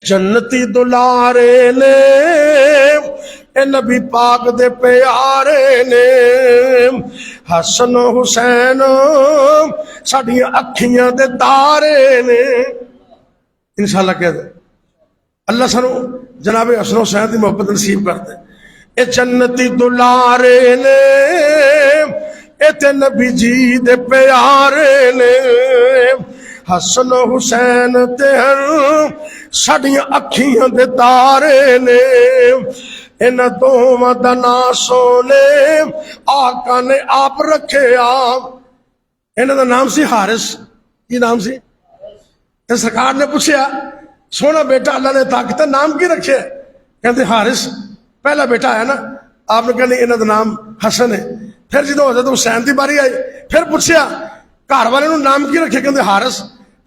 جنتی دلارے نے اے نبی پاک دے پیارے نے حسن حسین ساڈیاں اکھیاں دے تارے نے۔ انشاءاللہ کہہ دے اللہ سانو جناب حسن حسین دی محبت نصیب کر دے۔ اے جنتی دلارے نے اے تے نبی جی دے پیارے نے حسن حسین تے ہن ساڈیاں اکھیاں دے تارے نے۔ انہاں دوواں دا نام سونے آقا نے آپ رکھے آپ۔ انہاں دا نام سی حارث۔ کی نام سی؟ تے سرکار نے پوچھیا سونا بیٹا اللہ نے طاقت نام کی رکھے؟ کہتے حارث پہلا بیٹا ہے نا۔ آپ نے کہا نہیں انہاں دا نام حسن ہے۔ پھر جدو حضرت حسین دی باری آئی پھر پوچھیا گھر والے نو نام کی رکھے؟ کہتے حارث۔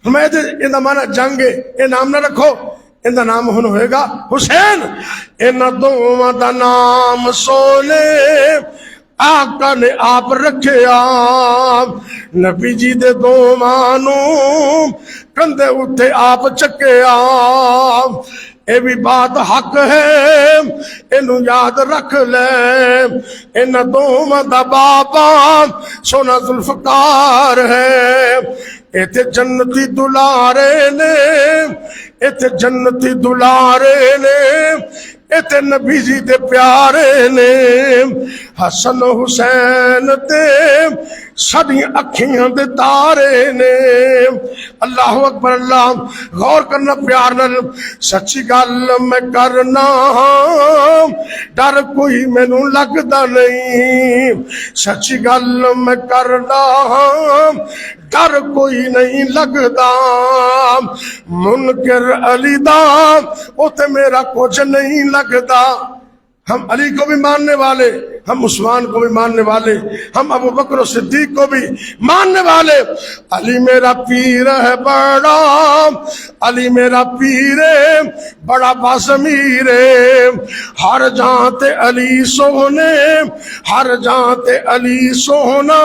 فرمایا تے انہاں مانا جنگ ہے یہ نام نہ رکھو، ان دا نام ہن ہوئے گا حسین۔ انہاں دوواں دا نام سونے آقا نے آپ رکھے آپ۔ نبی جی دے دوواں نو کندھے اتے آپ چکے آپ۔ اے بھی بات حق ہے اینو یاد رکھ لے۔ انہاں دوواں دا بابا سونا ذوالفقار ہے۔ ایتھے جنتی دلارے نے ایتھے جنتی دلارے نے ایتھے نبی جی دے پیارے نے حسن حسین تے ساڈیاں اکھیاں دے تارے نے۔ اللہ اکبر اللہ۔ غور کرنا پیار نال۔ سچی گل میں کرنا ڈر کوئی مینوں لگدا نہیں۔ سچی گل میں کرنا ڈر کوئی نہیں لگدا۔ منکر علی دا او تے میرا کچھ نہیں لگدا۔ ہم علی کو بھی ماننے والے، ہم عثمان کو بھی ماننے والے، ہم ابو بکر و صدیق کو بھی ماننے والے۔ علی میرا پیر ہے بڑا، علی میرا پیر ہے بڑا باضمیر ہے۔ ہر جہاں تے علی سونے، ہر جہاں تے علی سونا،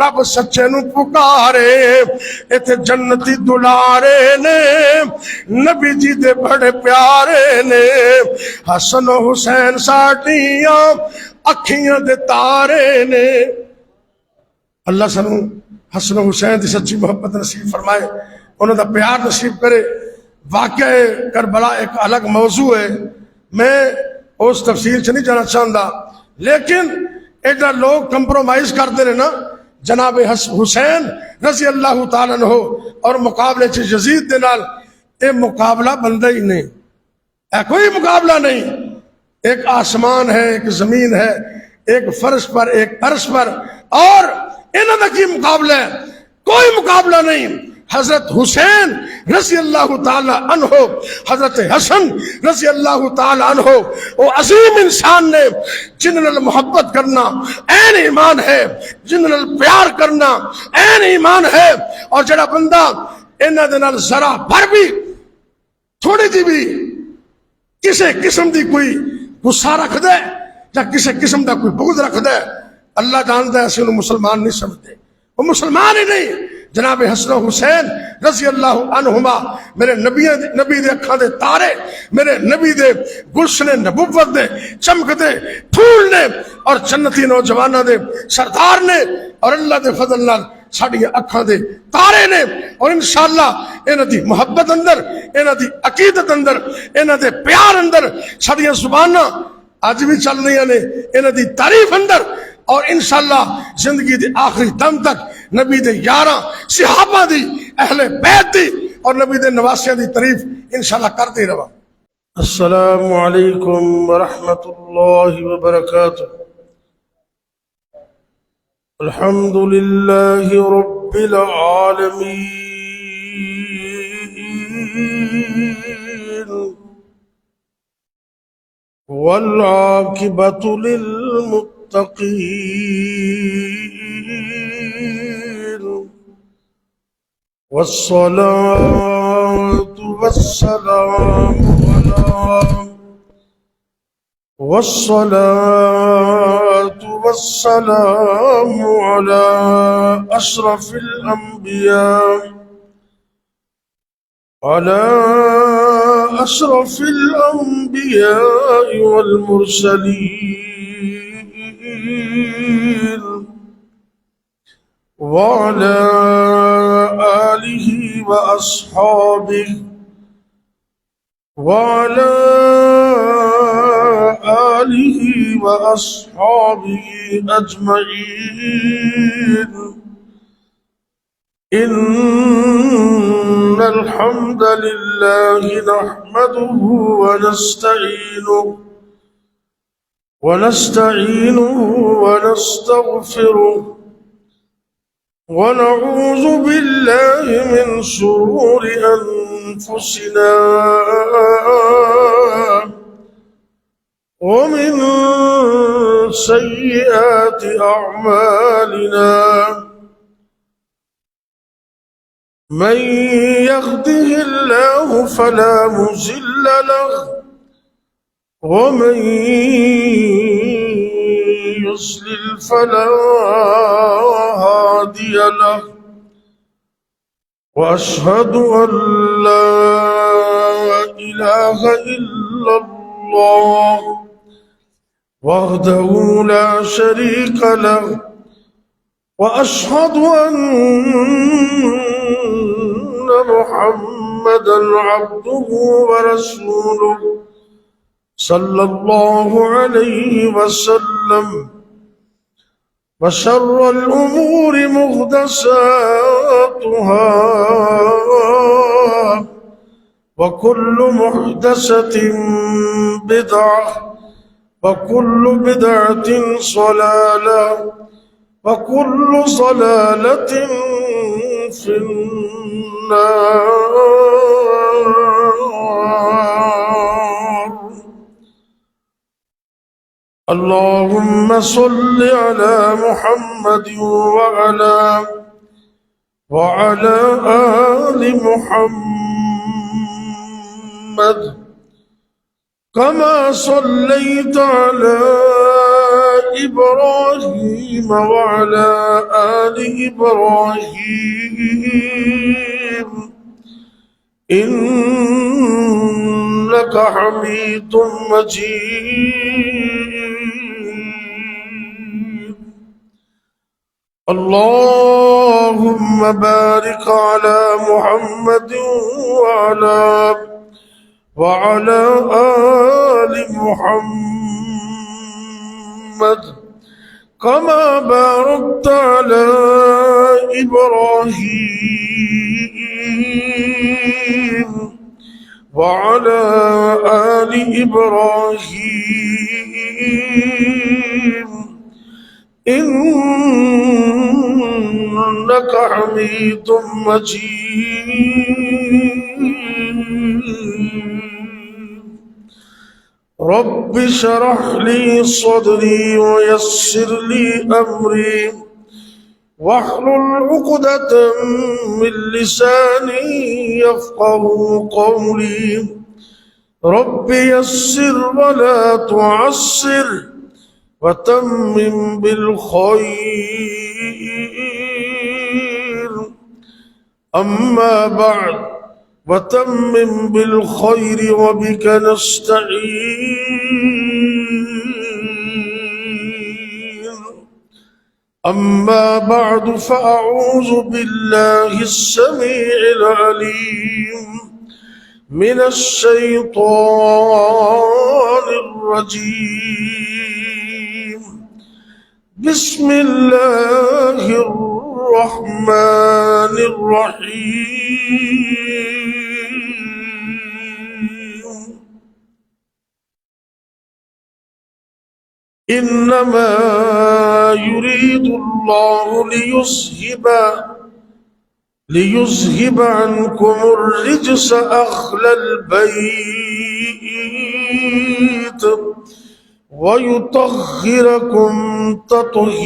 رب سچے نو پکارے۔ ایتھے جنتی دلارے نے نبی جی دے بڑے پیارے نے حسن و حسین ساڈیاں اکھیاں دے تارے نے۔ اللہ سانو حسن و حسین دی سچی محبت نصیب فرمائے، انہوں دا پیار نصیب کرے۔ واقعہ کربلا ایک الگ موضوع ہے، میں اس تفصیل سے نہیں جانا چاہتا، لیکن ایڈا لوگ کمپرومائز کرتے رہے نا جناب حسین رضی اللہ تعالیٰ عنہ اور مقابلے چ یزید دے نال، اے مقابلہ بندہ ہی نہیں، اے کوئی مقابلہ نہیں۔ ایک آسمان ہے، ایک زمین ہے، ایک فرش پر ایک عرش پر، اور انہوں نے کی مقابلہ ہے؟ کوئی مقابلہ نہیں۔ حضرت حسین رضی اللہ تعالی عنہ، حضرت حسن رضی اللہ تعالی عنہ، وہ عظیم انسان نے جن نال محبت کرنا این ایمان ہے، جن نال پیار کرنا این ایمان ہے۔ اور جڑا بندہ انہاں دے نال ذرا بھر بھی تھوڑی جی بھی کسے قسم دی کوئی غصہ رکھ دے یا کسی قسم دا کوئی بغض رکھ دے، اللہ جانتا ہے اسی انہوں مسلمان نہیں سمجھتے، وہ مسلمان ہی نہیں۔ جناب حسن حسین رضی اللہ عنہما میرے نبی دے اکھاں دے تارے، میرے نبی دے گلشن نبوت دے چمکتے پھول نے، اور جنتی نوجواناں دے سردار نے، اور اللہ دے فضل نال ساڈیاں اکھاں دے تارے نے۔ اور انشاءاللہ انہاں دی محبت اندر، انہاں دی عقیدت اندر، انہاں دے پیار اندر ساڈیاں زباناں اج بھی چل رہی نے، انہاں دی تعریف اندر، اور انشاءاللہ زندگی دے آخری دم تک نبی دے یاراں صحابہ دی، اہل بیت دی اور نبی دے نواسیاں دی تعریف انشاءاللہ کرتے رہا۔ السلام علیکم ورحمۃ اللہ وبرکاتہ۔ الحمد للہ رب العالمین والعاقبۃ للمتقین والصلاة والسلام على أشرف الأنبياء، على أشرف الأنبياء والمرسلين وعلى آله وأصحابه وعلى آله وأصحابه أجمعين. إن الحمد لله نحمده ونستعينه ونستغفره ونعوذ بالله من شرور أنفسنا ومن سيئات أعمالنا. من يهده الله فلا مضل له ومن يضلل فلا هادي له. وأشهد أن لا إله إلا الله وحده لا شريك له. وأشهد أن محمدا عبده ورسوله صلى الله عليه وسلم. وشر الأمور محدثاتها وكل محدثة بدعة وكل بدعة ضلالة وكل ضلالة في النار. اللهم صل على محمد وعلى آل محمد كما صليت على إبراهيم وعلى آل إبراهيم إنك حميد مجيد. اللهم بارك على محمد وعلى آل محمد كما باركت على إبراهيم وعلى آل إبراهيم إنك حميد مجيد. رب اشرح لي صدري ويسر لي أمري واحلل عقدة من لساني يفقه قولي. رب يسر ولا تعسر وتمم بالخير. أما بعد وتمم بالخير وبك نستعين. أما بعد فأعوذ بالله السميع العليم من الشيطان الرجيم. بسم الله الرحمن الرحيم. إنما يريد الله ليذهب عنكم الرجس أهل البيت ويطهركم تطهيرا.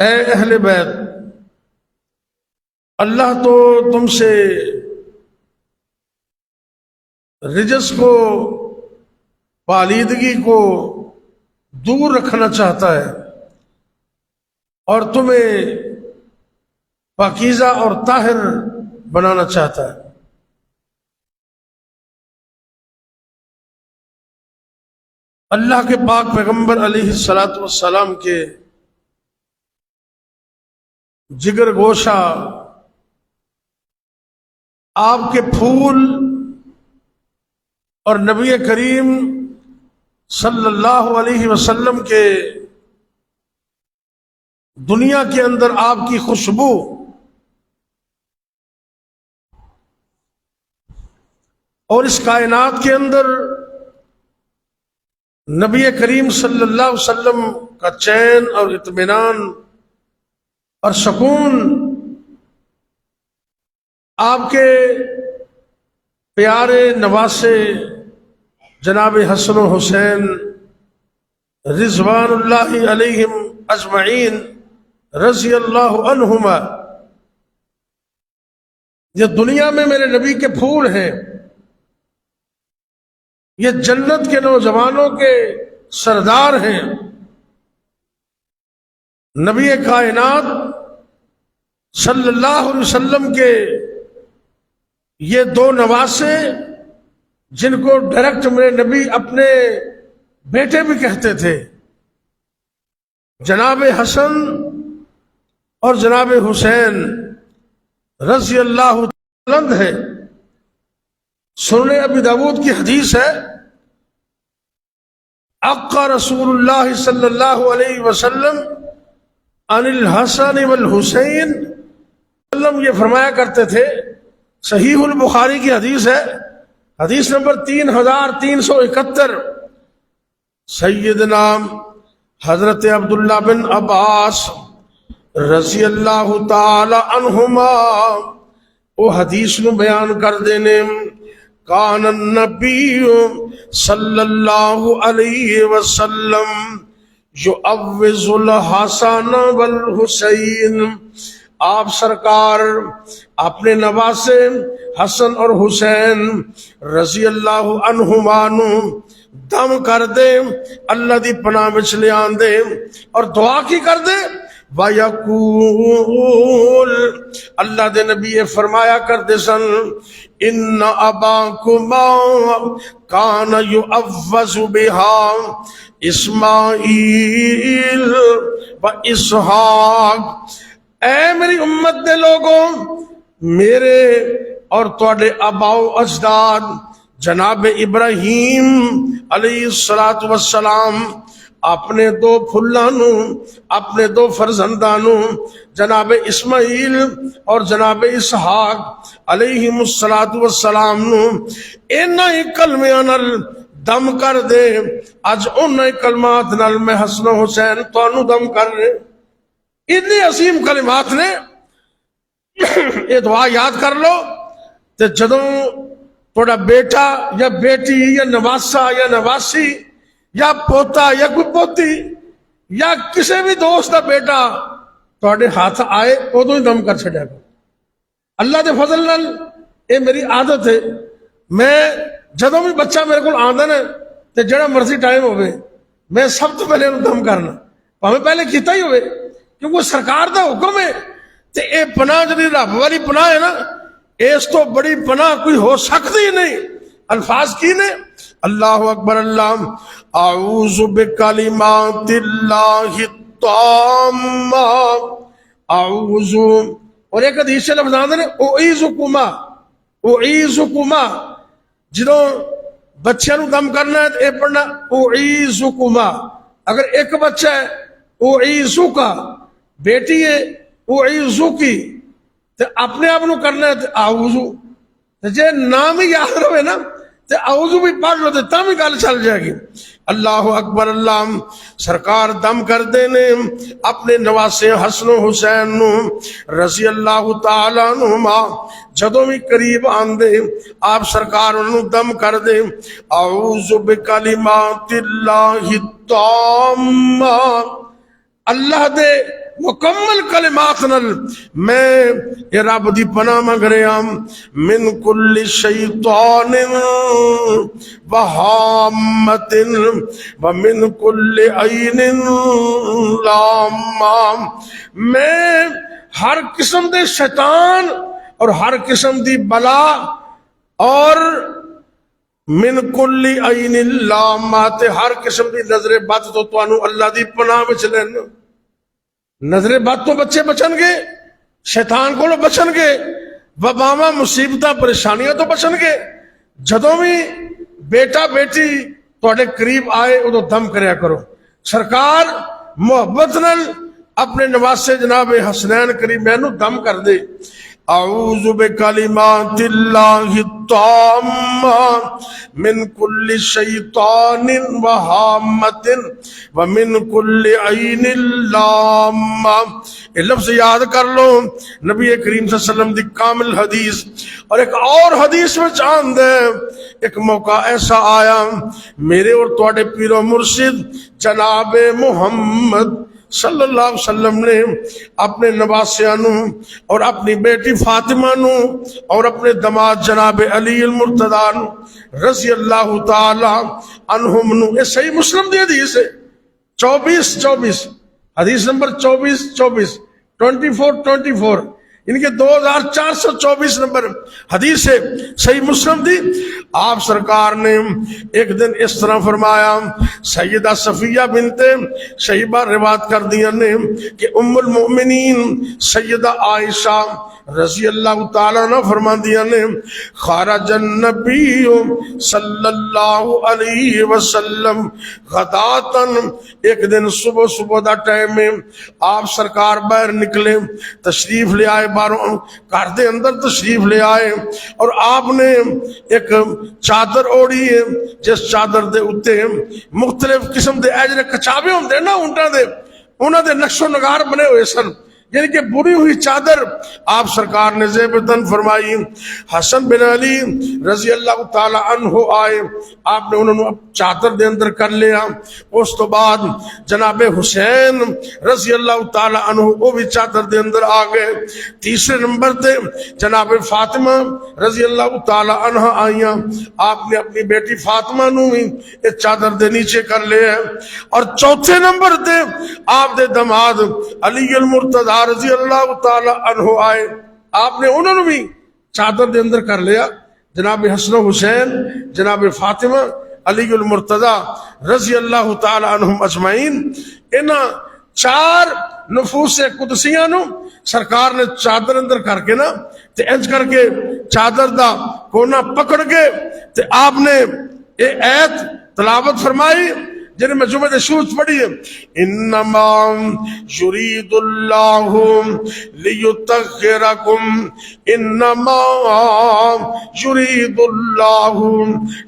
اے اہل بیت، اللہ تو تم سے رجس کو، پالیدگی کو دور رکھنا چاہتا ہے اور تمہیں پاکیزہ اور طاہر بنانا چاہتا ہے۔ اللہ کے پاک پیغمبر علیہ الصلاۃ والسلام کے جگر گوشہ آپ کے پھول اور نبی کریم صلی اللہ علیہ وسلم کے دنیا کے اندر آپ کی خوشبو اور اس کائنات کے اندر نبی کریم صلی اللہ علیہ وسلم کا چین اور اطمینان اور سکون آپ کے پیارے نواسے جناب حسن و حسین رضوان اللہ علیہم اجمعین رضی اللہ عنہما، یہ دنیا میں میرے نبی کے پھول ہیں، یہ جنت کے نوجوانوں کے سردار ہیں۔ نبی کائنات صلی اللہ علیہ وسلم کے یہ دو نواسے، جن کو ڈائریکٹ میرے نبی اپنے بیٹے بھی کہتے تھے، جناب حسن اور جناب حسین رضی اللہ عنہ ہے۔ سنن ابی داود کی حدیث ہے، اقا رسول اللہ صلی اللہ علیہ وسلم عن الحسن والحسین، یہ فرمایا کرتے تھے، صحیح البخاری کی حدیث ہے، حدیث نمبر 3371، سیدنا حضرت عبداللہ بن عباس رضی اللہ تعالی عنہما وہ حدیث نو بیان کر دینے، کان النبی صلی اللہ علیہ وسلم یعوذ الحسن والحسین، آپ سرکار اپنے نواسے حسن اور حسین رضی اللہ عنہما نو دم کر دے، اللہ دی پناہ وچ لے آن دے اور دعا کی کر دے، وَيَقُولُ اللہ دے نبی فرمایا کرتے سن، ان اباکما کان یعوذ بہا اسماعیل و اسحاق، اے میری امت دے لوگوں، میرے اور تواڈے آباء و اجداد جناب ابراہیم علیہ الصلوۃ والسلام اپنے دو پھلانو، اپنے دو فرزندانو جناب اسماعیل اور جناب اسحاق علیہم الصلوۃ والسلام نو انہاں ہی کلمیاں نال دم کر دے، اج انہاں ہی کلمات نال میں حسن و حسین تانوں دم کر رہے۔ اتنی عظیم کلمات نے، یہ دعا یاد کر لو، تے جدوں تھوڑا بیٹا یا بیٹی یا نواسا یا نواسی یا پوتا یا کوئی پوتی یا کسی بھی دوست کا بیٹا تھوڑے ہاتھ آئے ادو ہی دم کر چھڑیا کرو۔ اللہ دے فضل نال یہ میری عادت ہے، میں جدوں بھی بچہ میرے کو آندا نا تے جڑا مرضی ٹائم ہوئے میں سب تو پہلے انہوں دم کرنا، پاویں پہلے کیتا ہی ہوئے، کیونکہ سرکار دا حکم ہے تے اے پناہ جدی رب والی پناہ ہے نا، اس تو بڑی پناہ کوئی ہو سکتی نہیں۔ الفاظ کی نے، اللہ اکبر، اللہ اعوذ بکلمات اللہ التامہ، اعوذ، اور ایک حدیث سے لفظ آندے نے اعیذکما، اعیذکما، جدوں بچے نو دم کرنا ہے تو اے پڑھنا اعیذکما، اگر ایک بچہ ہے اعیذکا، بیٹی ہے اعیذکی، تو اپنے آپ نو کرنا ہے تو اعوذ، جے نام ہی یاد رہے نا تو اعوذ بھی پڑھ لو تو تم ہی گل چل جائے گی۔ اللہ اکبر، اللہ سرکار دم کر دینے اپنے نواسے حسن و حسین نو رضی اللہ تعالی عنہما، جدوں بھی قریب آندے آپ سرکار انہوں دم کر دے، اعوذ بکلمات اللہ التامہ، اللہ دے مکمل کلمات نل میں اے رب دی پناہ منگ رہا من کل شیطان وہامت ومن کل عین لامہ، میں ہر قسم دے شیطان اور ہر قسم دی بلا اور من کل عین لامہ تے ہر قسم دی نظر بد تو تانوں اللہ دی پناہ وچ لینا۔ نظر بد تو بچے بچن گے، شیطان کو بچن گے، وباواں مصیبتاں پریشانیاں تو بچن گے۔ جدوں بھی بیٹا بیٹی تواڈے قریب آئے ادو دم کریا کرو۔ سرکار محبت نال اپنے نواسے جناب حسنین کریمین نو دم کر دے۔ اعوذ بکلمات اللہ التامات من کل شیطان وہامت ومن کل عین لامہ۔ یہ لفظ یاد کر لو، نبی کریم صلی اللہ علیہ وسلم دی کامل حدیث۔ اور ایک اور حدیث میں چاند ہے، ایک موقع ایسا آیا میرے اور تواڈے پیر و مرشد جناب محمد صلی اللہ علیہ وسلم نے اپنے نواسیاں نو اور اپنی بیٹی فاطمہ نو اور اپنے دماد جناب علی المرتضیٰ نو رضی اللہ تعالی عنہم نو، یہ صحیح مسلم دی حدیث ہے 24 حدیث نمبر 24 ان کے 2424 نمبر حدیث ہے صحیح مسلم دی۔ آپ سرکار نے ایک دن اس طرح فرمایا، سیدہ صفیہ بنت شیبہ روایت کر دیا نے کہ ام المؤمنین سیدہ عائشہ رضی اللہ تعالیٰ عنہ فرما دیا نے، خرج النبی صلی اللہ علیہ وسلم غداتن، ایک دن صبح دا ٹائم میں آپ سرکار باہر نکلے، تشریف لے آئے، باہروں گھر دے اندر تشریف لے آئے، اور آپ نے ایک چادر اوڑی ہے جس چادر دے اتے مختلف قسم دے اجرے کچابے ہوندے نا اونٹاں دے، انہاں دے نقش و نگار بنے ہوئے سن، یعنی کہ بری ہوئی چادر آپ سرکار نے زیبتن فرمائی۔ حسن بن علی رضی اللہ تعالی عنہ آئے، آپ نے انہوں نے چادر دے اندر کر لیا۔ اس تو بعد جناب حسین رضی اللہ تعالی عنہ وہ بھی چادر دے اندر آ گئے۔ تیسرے نمبر تے جناب فاطمہ رضی اللہ تعالی عنہ آئیاں، آپ نے اپنی بیٹی فاطمہ نو بھی اس چادر دے نیچے کر لیا۔ اور چوتھے نمبر تے آپ دے دماد علی المرتضیٰ رضی اللہ تعالی عنہ آئے، آپ نے انہوں نے بھی چادر دے اندر کر لیا۔ جناب حسن و حسین، جناب فاطمہ، علی المرتضیٰ رضی اللہ تعالی عنہم اجمعین، انہاں چار نفوس قدسیاں نو سرکار نے چادر اندر کر کے نا تے انج کر کے چادر دا کونا پکڑ کے تے آپ نے یہ ایت تلاوت فرمائی جنہیں میں جمعہ شروع پڑھی ہے، انما یرید اللہ لیطہرکم، انما یرید اللہ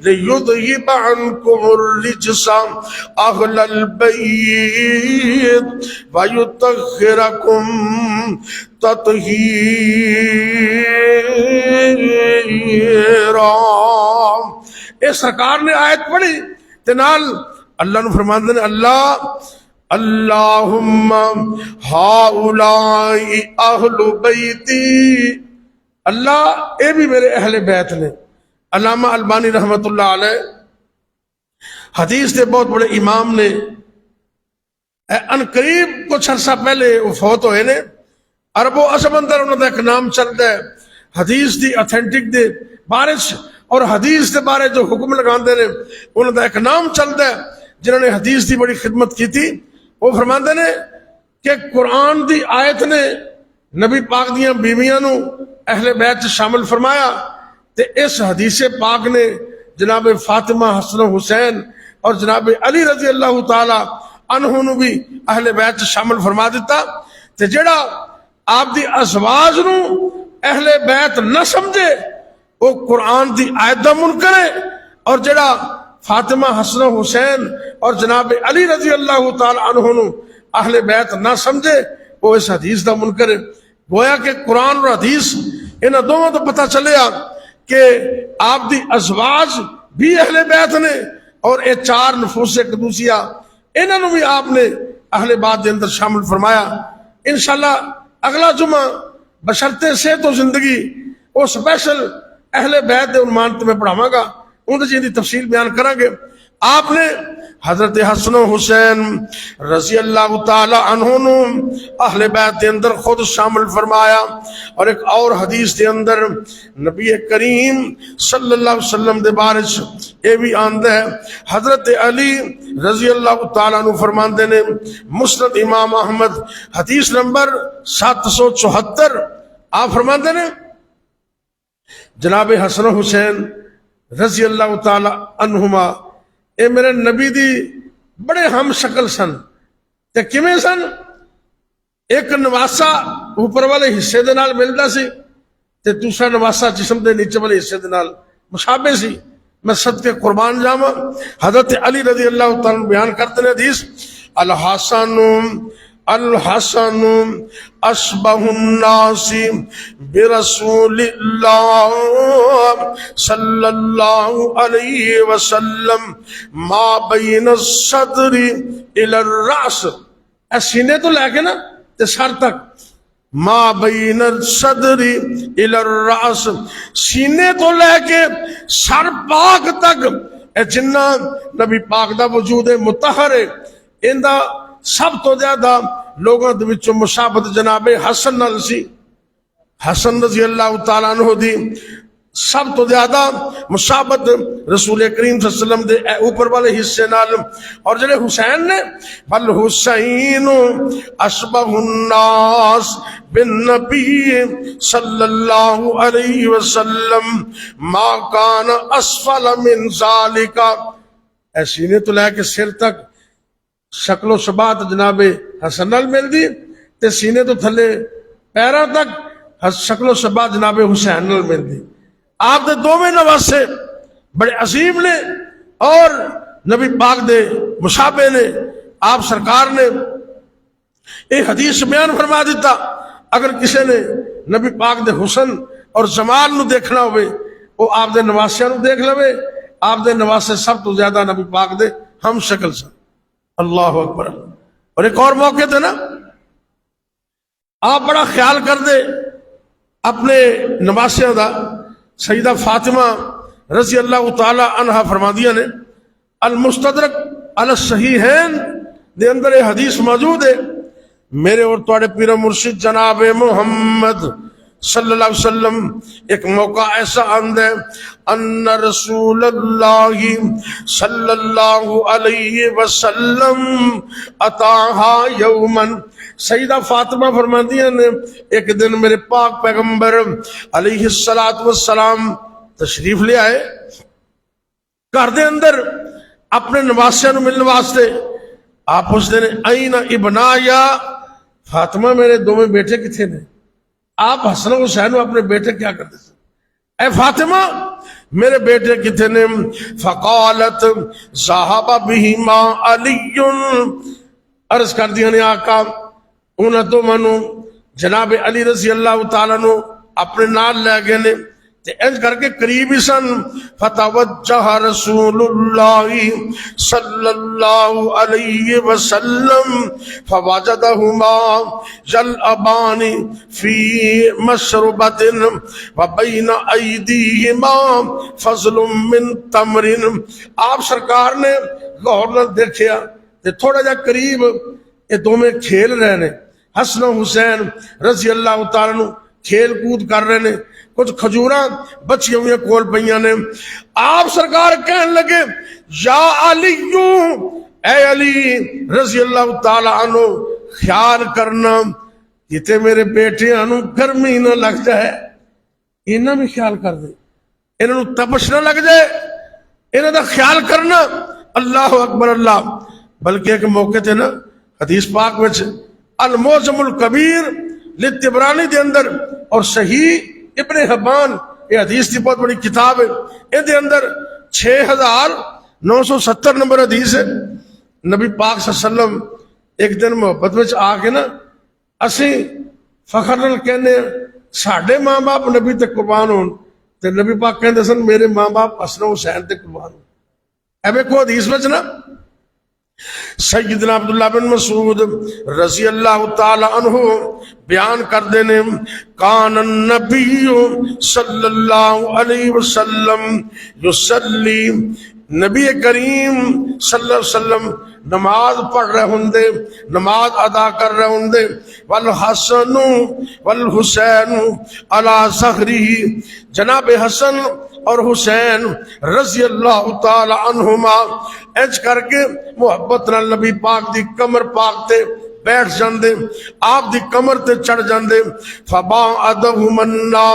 لیذہب عنکم الرجس اہل البیت ویطہرکم تطہیرا۔ اے سرکار نے آیت پڑھی تنال اللہ نے فرماندے نے، اللہم ہاؤلائی اہل بیتی، اللہ اے بھی میرے اہل بیت نے۔ علامہ البانی رحمت اللہ علیہ حدیث دے بہت بڑے امام نے، ان قریب کچھ عرصہ پہلے وہ فوت ہوئے نے، عرب و عجم اندر انہوں نے ایک نام چلتا ہے حدیث دی اتھینٹک دے بارش اور حدیث دے بارے جو حکم لگاندے نے، انہوں نے ایک نام چلتا ہے جنہوں نے حدیث دی بڑی خدمت کی تھی۔ وہ فرماندے نے کہ قرآن دی آیت نے نبی پاک دیاں بیویاں نو اہل بیت شامل فرمایا، تے اس حدیث پاک نے جناب فاطمہ، حسن و حسین اور جناب علی رضی اللہ تعالی عنہ نو بھی اہل بیت شامل فرما دیتا۔ تے جڑا آپ دی ازواج نو اہل بیت نہ سمجھے وہ قرآن دی آیت دا منکر ہے، اور جڑا فاطمہ، حسن و حسین اور جناب علی رضی اللہ تعالی عنہ نو اہل بیت نہ سمجھے وہ اس حدیث دا منکر ہے۔ گویا کہ قرآن اور حدیث انہاں دونوں تو پتہ چلیا کہ آپ دی ازواج بھی اہل بیت نے، اور اے چار نفوس قدوسیہ انہاں نو بھی آپ نے اہل بیت دے اندر شامل فرمایا۔ انشاءاللہ اگلا جمعہ بشرطے سے تو زندگی وہ سپیشل اہل بیت دے عنوان تے میں پڑھاواں گا، اون دی تفصیل بیان کریں گے۔ آپ نے حضرت حسن و حسین رضی اللہ تعالی عنہ نو اہل بیت دے اندر خود شامل فرمایا، اور ایک اور حدیث دے اندر نبی کریم صلی اللہ علیہ وسلم دے بارے یہ بھی آندہ ہے، حضرت علی رضی اللہ تعالیٰ عنہ فرماندے نے، مسند امام احمد حدیث نمبر 774، آپ فرماندے نے جناب حسن و حسین رضی اللہ تعالی عنہما اے میرے نبی دی بڑے ہم شکل سن، تے کیویں سن؟ ایک نواسا اوپر والے حصے دے نال ملدا سی تے دوسرا نواسا جسم دے نیچے والے حصے دے نال مشابہ سی۔ میں صدقے قربان جاواں، حضرت علی رضی اللہ تعالیٰ عنہ بیان کرتے ہیں حدیث، الحسن الحسن اشبہ الناس برسول اللہ صلی اللہ علیہ وسلم ما بین الصدر الى الرأس، سینے تو لے کے نا تے سر تک، ما بین الصدر الى الرأس، سینے تو لے کے سر پاک تک اے جنہ نبی پاک دا وجود مطہر ہے، اندہ سب تو زیادہ لوگوں دے وچوں مشابہت جناب حسن نال سی۔ حسن رضی اللہ تعالیٰ عنہ دی سب تو زیادہ مشابہت رسول کریم صلی اللہ علیہ وسلم دے اوپر والے حصے نال، اور جڑے حسین نے بل حسین اشبہ الناس بالنبی صلی اللہ علیہ وسلم ما کان اسفل من ذالک، اے سینے تو لے کے سر تک شکل و شباہت جناب حسن نال مل دی، تے سینے تو تھلے پیراں تک شکل و شباہت جناب حسین نال مل دی۔ آپ دے دوویں نواسے بڑے عظیم نے اور نبی پاک دے مشابہ نے۔ آپ سرکار نے ایک حدیث بیان فرما دیتا، اگر کسی نے نبی پاک دے حسن اور جمال نو دیکھنا ہوئے وہ آپ دے نواسیاں نو دیکھ لوے، آپ دے نواسے سب تو زیادہ نبی پاک دے ہم شکل سن۔ اللہ اکبر۔ اور ایک اور موقع تھے نا، آپ بڑا خیال کر دے اپنے نواسیاں دا، سیدہ فاطمہ رضی اللہ تعالی عنہ فرمادیاں نے المستدرک علی الصحیحین دے اندر یہ حدیث موجود ہے، میرے اور تواڈے پیر مرشد جناب محمد صلی اللہ علیہ وسلم ایک موقع ایسا آند ہے، ان رسول اللہ صلی اللہ علیہ وسلم اتاہا یومن، سیدہ فاطمہ فرماندیاں نے ایک دن میرے پاک پیغمبر علیہ السلام تشریف لے آئے گھر دے اندر اپنے نواسیاں نو ملنے واسطے۔ آپ اس دن این ابنایا، فاطمہ میرے دوویں بیٹے کتھے نے؟ آپ حسن و حسین اپنے بیٹے کیا کرتے تھے؟ اے فاطمہ میرے بیٹے کتنے نے؟ فقالت ذهب بهما علی، عرض کر دیا نے آقا انہاں تو منو جناب علی رضی اللہ تعالیٰ نو اپنے نال لے گئے نے، تے انج کر کے قریب ہی سن۔ فتوجہ رسول اللہ صلی اللہ علیہ وسلم فوجدہما یلعبان فی مشربۃ وبین ایدیہما فضل من تمر، آپ سرکار نے غور نال دیکھیا تے تھوڑا جا قریب یہ دونوں کھیل رہے نے، حسن و حسین رضی اللہ تعالیٰ عنہ کھیل کود کر رہے نے، کچھ کھجوراں بچی ہوئی کول پئیاں نے۔ آپ سرکار کہنے لگے یا علی، اے علی رضی اللہ تعالی عنہ خیال کرنا کتے میرے بیٹیاں نو گرمی نہ لگ جائے، انہاں بھی خیال کر دے، انہاں نو تپش نہ لگ جائے، انہاں دا خیال کرنا۔ اللہ اکبر اللہ۔ بلکہ ایک موقع تھے نا حدیث پاک وچ المعجم الکبیر للطبرانی دے اندر اور صحیح ابن حبان، یہ حدیث کی بہت بڑی کتاب ہے، ان دے اندر 6970 نمبر حدیث ہے۔ نبی پاک صلی اللہ علیہ وسلم ایک دن محبت میں آ کے نا اسی فخر نال کہنے ساڈے ماں باپ نبی تے قربان ہون، تے نبی پاک کہندے سن میرے ماں باپ حسن و حسین تے قربان ہون۔ ایویں کو حدیث وچ نا سیدنا عبداللہ بن مسعود رضی اللہ تعالی عنہ بیان کر دینے کان النبی صلی اللہ علیہ وسلم یصلی، نبی کریم صلی اللہ علیہ وسلم نماز پڑھ رہے ہوندے، نماز ادا کر رہے ہوندے، والحسن والحسین علی ظہرہ، جناب حسن اور حسین رضی اللہ تعالی عنہما اج کر کے محبت نال نبی پاک دی کمر پاک تے بیٹھ جاندے، آپ دی کمر تے چڑھ جاندے، فباعدہم الناس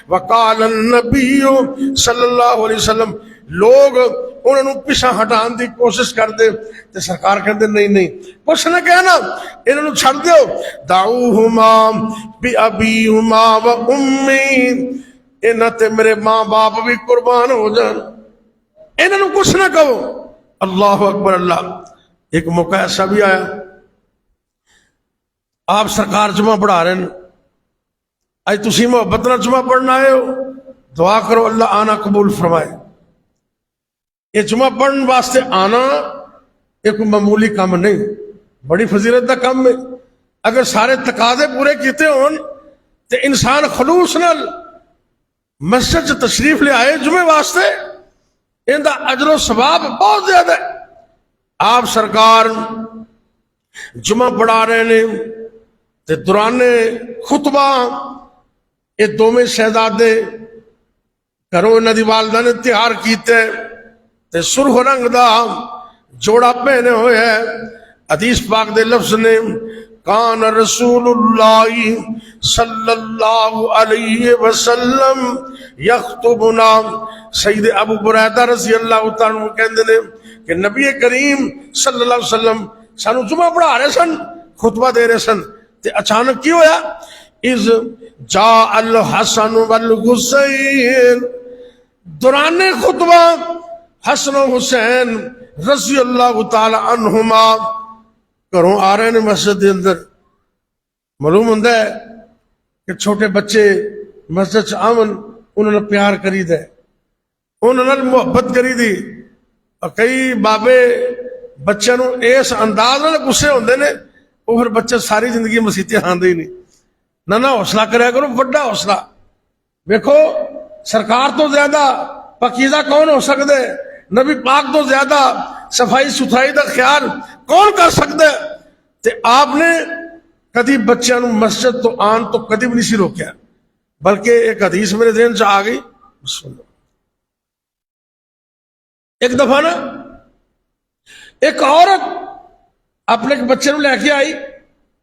وقال النبی صلی اللہ علیہ وسلم، لوگ انہوں نے پیچھے ہٹان دی کوشش کر دے تے سرکار کہندے نہیں نہیں کچھ نہ کہنا، انہوں نے چھڑ دیو، دعوہما بی ابیہما و امی، انہاں تے میرے ماں باپ بھی قربان ہو جان، انہوں نے کچھ نہ کہو۔ اللہ اکبر اللہ۔ ایک موقع ایسا بھی آیا، آپ سرکار جمعہ پڑھا رہے ہیں، اج تسی محبت نال جمعہ پڑھنا آئے ہو، دعا کرو اللہ آنا قبول فرمائے۔ یہ جمعہ پڑھن واسطے آنا ایک معمولی کام نہیں، بڑی فضیلت دا کام ہے۔ اگر سارے تقاضے پورے کیتے ہون تو انسان خلوص نال مسجد چ تشریف لے آئے جمعے واسطے، ان دا اجر و ثواب بہت زیادہ ہے۔ آپ سرکار جمعہ پڑھا رہے نے تے دوران خطبہ یہ دوویں شہزادے گھروں انہاں دی والدہ نے تیار کیتے تے سرخ رنگ دا جوڑا پہنے ہوئے ہے۔ حدیث پاک دے لفظ نے کان رسول اللہ صلی اللہ علیہ وسلم یخطبنا، سید ابو بریدہ رضی اللہ تعالیٰ عنہ کہندے نے کہ نبی کریم صلی اللہ علیہ وسلم سانو جمعہ پڑھا رہے سن، خطبہ دے رہے سن، تے اچانک کی ہویا، اذ جاء الحسن والحسین، دوران خطبہ حسن و حسین رضی اللہ تعالی عنہما گھروں آ رہے ہیں مسجد دے اندر۔ معلوم ہوندہ ہے کہ چھوٹے بچے مسجد آمن انہوں نے پیار کری دے، انہوں نے محبت کری دی، اور کئی بابے بچوں نو اس انداز نال غصے ہوندے نے، وہ پھر بچے ساری زندگی مسیتیں آندے ہی نہیں۔ نہ حوصلہ کریا کرو، بڑا حوصلہ۔ دیکھو سرکار تو زیادہ پاکیزہ کون ہو سکتے، نبی پاک تو زیادہ صفائی ستھرائی دا خیال کون کر سکتے، تے آپ نے کدی بچوں نو مسجد تو آن تو کدی بھی نہیں سی روکیا، بلکہ ایک حدیث میرے ذہن سے آ گئی۔ بسم اللہ۔ ایک دفعہ نا ایک عورت اپنے بچے نو لے کے آئی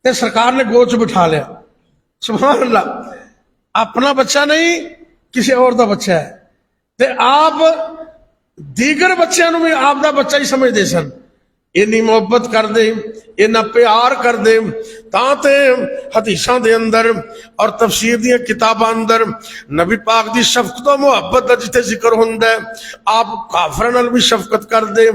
تے سرکار نے گود چ بٹھا لیا۔ سبحان اللہ، اپنا بچہ نہیں کسی اور دا بچہ ہے، تے آپ دیگر بچوں نو بھی آپ دا بچہ ہی سمجھ دے سن، اینی محبت کر دے، اینا پیار کر دے، تاں حدیثاں دے اندر اور تفسیر دی کتاباں اندر نبی پاک دی شفقت و محبت دا جتے ذکر ہوندا ہے۔ آپ کافراں نال بھی شفقت کر دے،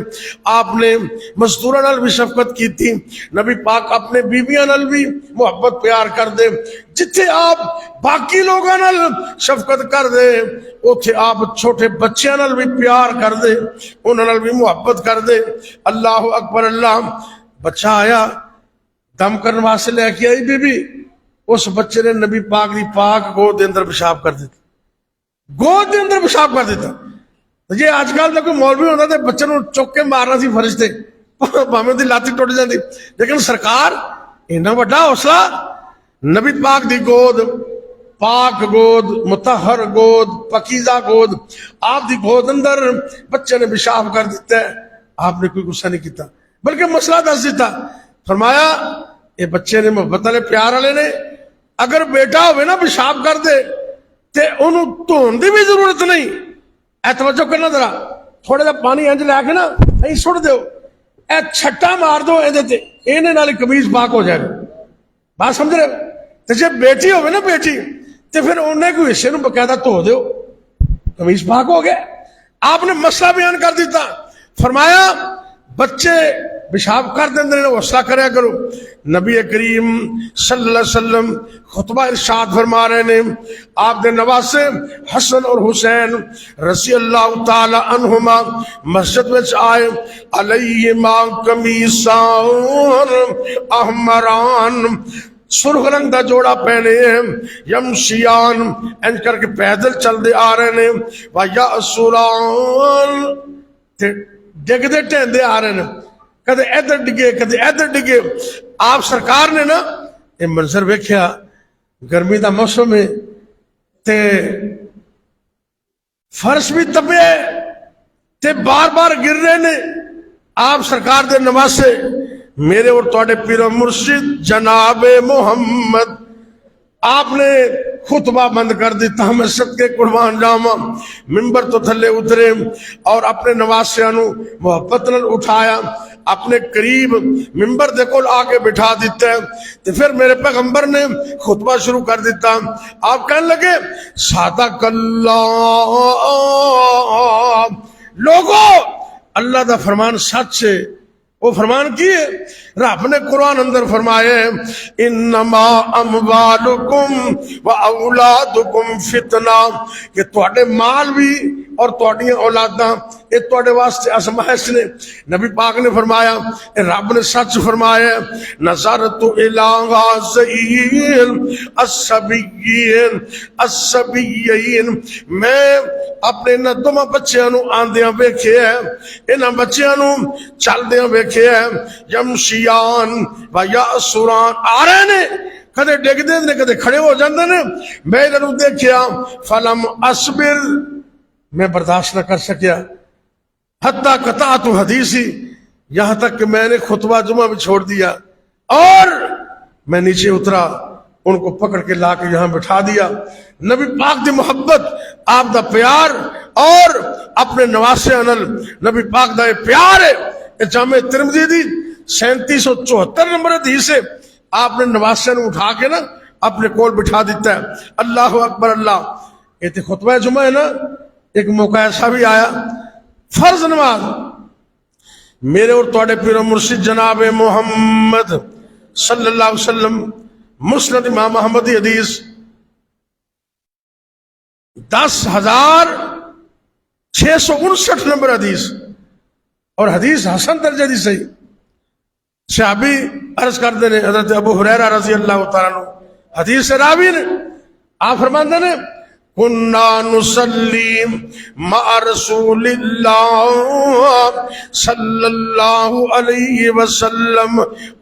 آپ نے مزدوراں نال بھی شفقت کیتی، نبی پاک اپنے بیویاں نال بھی محبت پیار کر دے، جتھے آپ باقی لوگاں نال شفقت کر دے اوتھے آپ چھوٹے بچیاں نال بھی پیار کر دے، انہاں نال بھی محبت کر دے۔ اللہ اکبر اللہ۔ بچہ آیا، دم کرنے واسطے لے کے آئی بی بی، اس بچے نے نبی پاک دی پاک گود دے اندر پیشاب کر دیتا، گود دے اندر پیشاب کر دیتا۔ یہ آج کل تو کوئی مولوی ہوتا تو بچے نو چک کے مارنا سی فرشتے، بھاویں دی لاتی ٹوٹ جاندی، لیکن سرکار اینا بڑا حوصلہ، نبی پاک دی گود، پاک گود، مطہر گود، پاکیزہ گود، آپ دی گود اندر بچے نے پیشاب کر دیتا ہے، آپ نے کوئی غصہ نہیں کیتا بلکہ مسئلہ دس دیتا، فرمایا یہ بچے نے محبت والے پیار والے نے، اگر بیٹا ہوئے نا پیشاب کر دے تے انہوں دھون دی بھی ضرورت نہیں، اے توجہ کرنا ذرا، تھوڑا جا پانی انج لے کے نا نہیں سٹ دیو، اے چھٹا مار دو اینے نال قمیض پاک ہو جائے گا۔ بات سمجھ رہے ہو؟ تے جے بیٹی ہوئے نا بیٹی تے پھر انہیں کوئی حصے نو باقاعدہ دھو دیو، قمیض پاک ہو گیا۔ آپ نے مسئلہ بیان کر دیتا، فرمایا بچے پیشاب کر دیندے نے حوصلہ کریا کرو. نبی کریم صلی اللہ علیہ وسلم خطبہ ارشاد فرما رہے نے، آپ دے نواسے حسن اور حسین رضی اللہ تعالی عنہما مسجد وچ آئے، علیہما قمیصان احمران، سرخ رنگ دا جوڑا پہنے ہیں، یمشیان انج کر کے پیدل چل دے آ رہے نے، وَيَأْسُرَانَ ڈگ دے ٹہندے آ رہے نے، کدے ادھر ڈگے کدے ادھر ڈگے. آپ سرکار نے نا یہ منظر ویکھیا، گرمی دا موسم ہے تے فرش بھی تپے تے بار بار گر رہے نے. آپ سرکار دے نواسے میرے اور تواڈے پیر مرشد جناب محمد، آپ نے خطبہ بند کر دیتا، ہمیں صدقے قربان جاواں، ممبر تو تھلے اترے اور اپنے نواسیاں نو محبت نال اٹھایا، اپنے قریب ممبر دے کول آ کے بٹھا دیتا ہے. تو پھر میرے پیغمبر نے خطبہ شروع کر دیتا. آپ کہنے لگے صادق اللہ، لوگو اللہ دا فرمان سچ ہے. وہ فرمان کی ہے؟ رب نے قرآن اندر فرمایا ہے انما اموالکم و اولادکم فتنہ، کہ تواڈے مال بھی اور تواڈیاں اولاداں یہ تواڈے واسطے آزمائش نے. نبی پاک نے فرمایا، رب نے سچ فرمایا، نظرت الی غازین الصبیین الصبیین، میں اپنے نہ دوما بچیاں نو آندیاں ویکھیا ہے، انہاں بچیاں نو چلدیاں ویکھیا ہے، یمشیان و یاسران، آ رہے نے کدے ڈگ دے نے کدے کھڑے ہو جاندے نے. میں انہاں دیکھیا فلم اصبر، میں برداشت نہ کر سکیا، حتیٰ قطعت حدیثی، یہاں تک کہ میں نے خطبہ جمعہ بھی چھوڑ دیا اور میں نیچے اترا، ان کو پکڑ کے لا کے یہاں بٹھا دیا. نبی پاک دی محبت، آپ دا پیار اور اپنے نواسے انل نبی پاک دا پیار ہے. جامع ترمذی دی 3774 نمبر حدیث ہے. آپ نے نواسے نو اٹھا کے نا اپنے کول بٹھا دیتا ہے. اللہ اکبر اللہ. یہ تے خطبہ جمعہ ہے نا، ایک موقع ایسا بھی آیا، فرض نماز میرے اور تواڈے پیر و مرشد جناب محمد صلی اللہ علیہ وسلم، مسند امام احمد کی حدیث 10,659 نمبر حدیث، اور حدیث حسن درجے دی صحیح. صحابی عرض کرتے ہیں حضرت ابو ہریرہ رضی اللہ تعالیٰ عنہ، حدیث سے راوی نے، آپ فرماتے ہیں کننا نصلی مع رسول اللہ صلی اللہ علیہ وسلم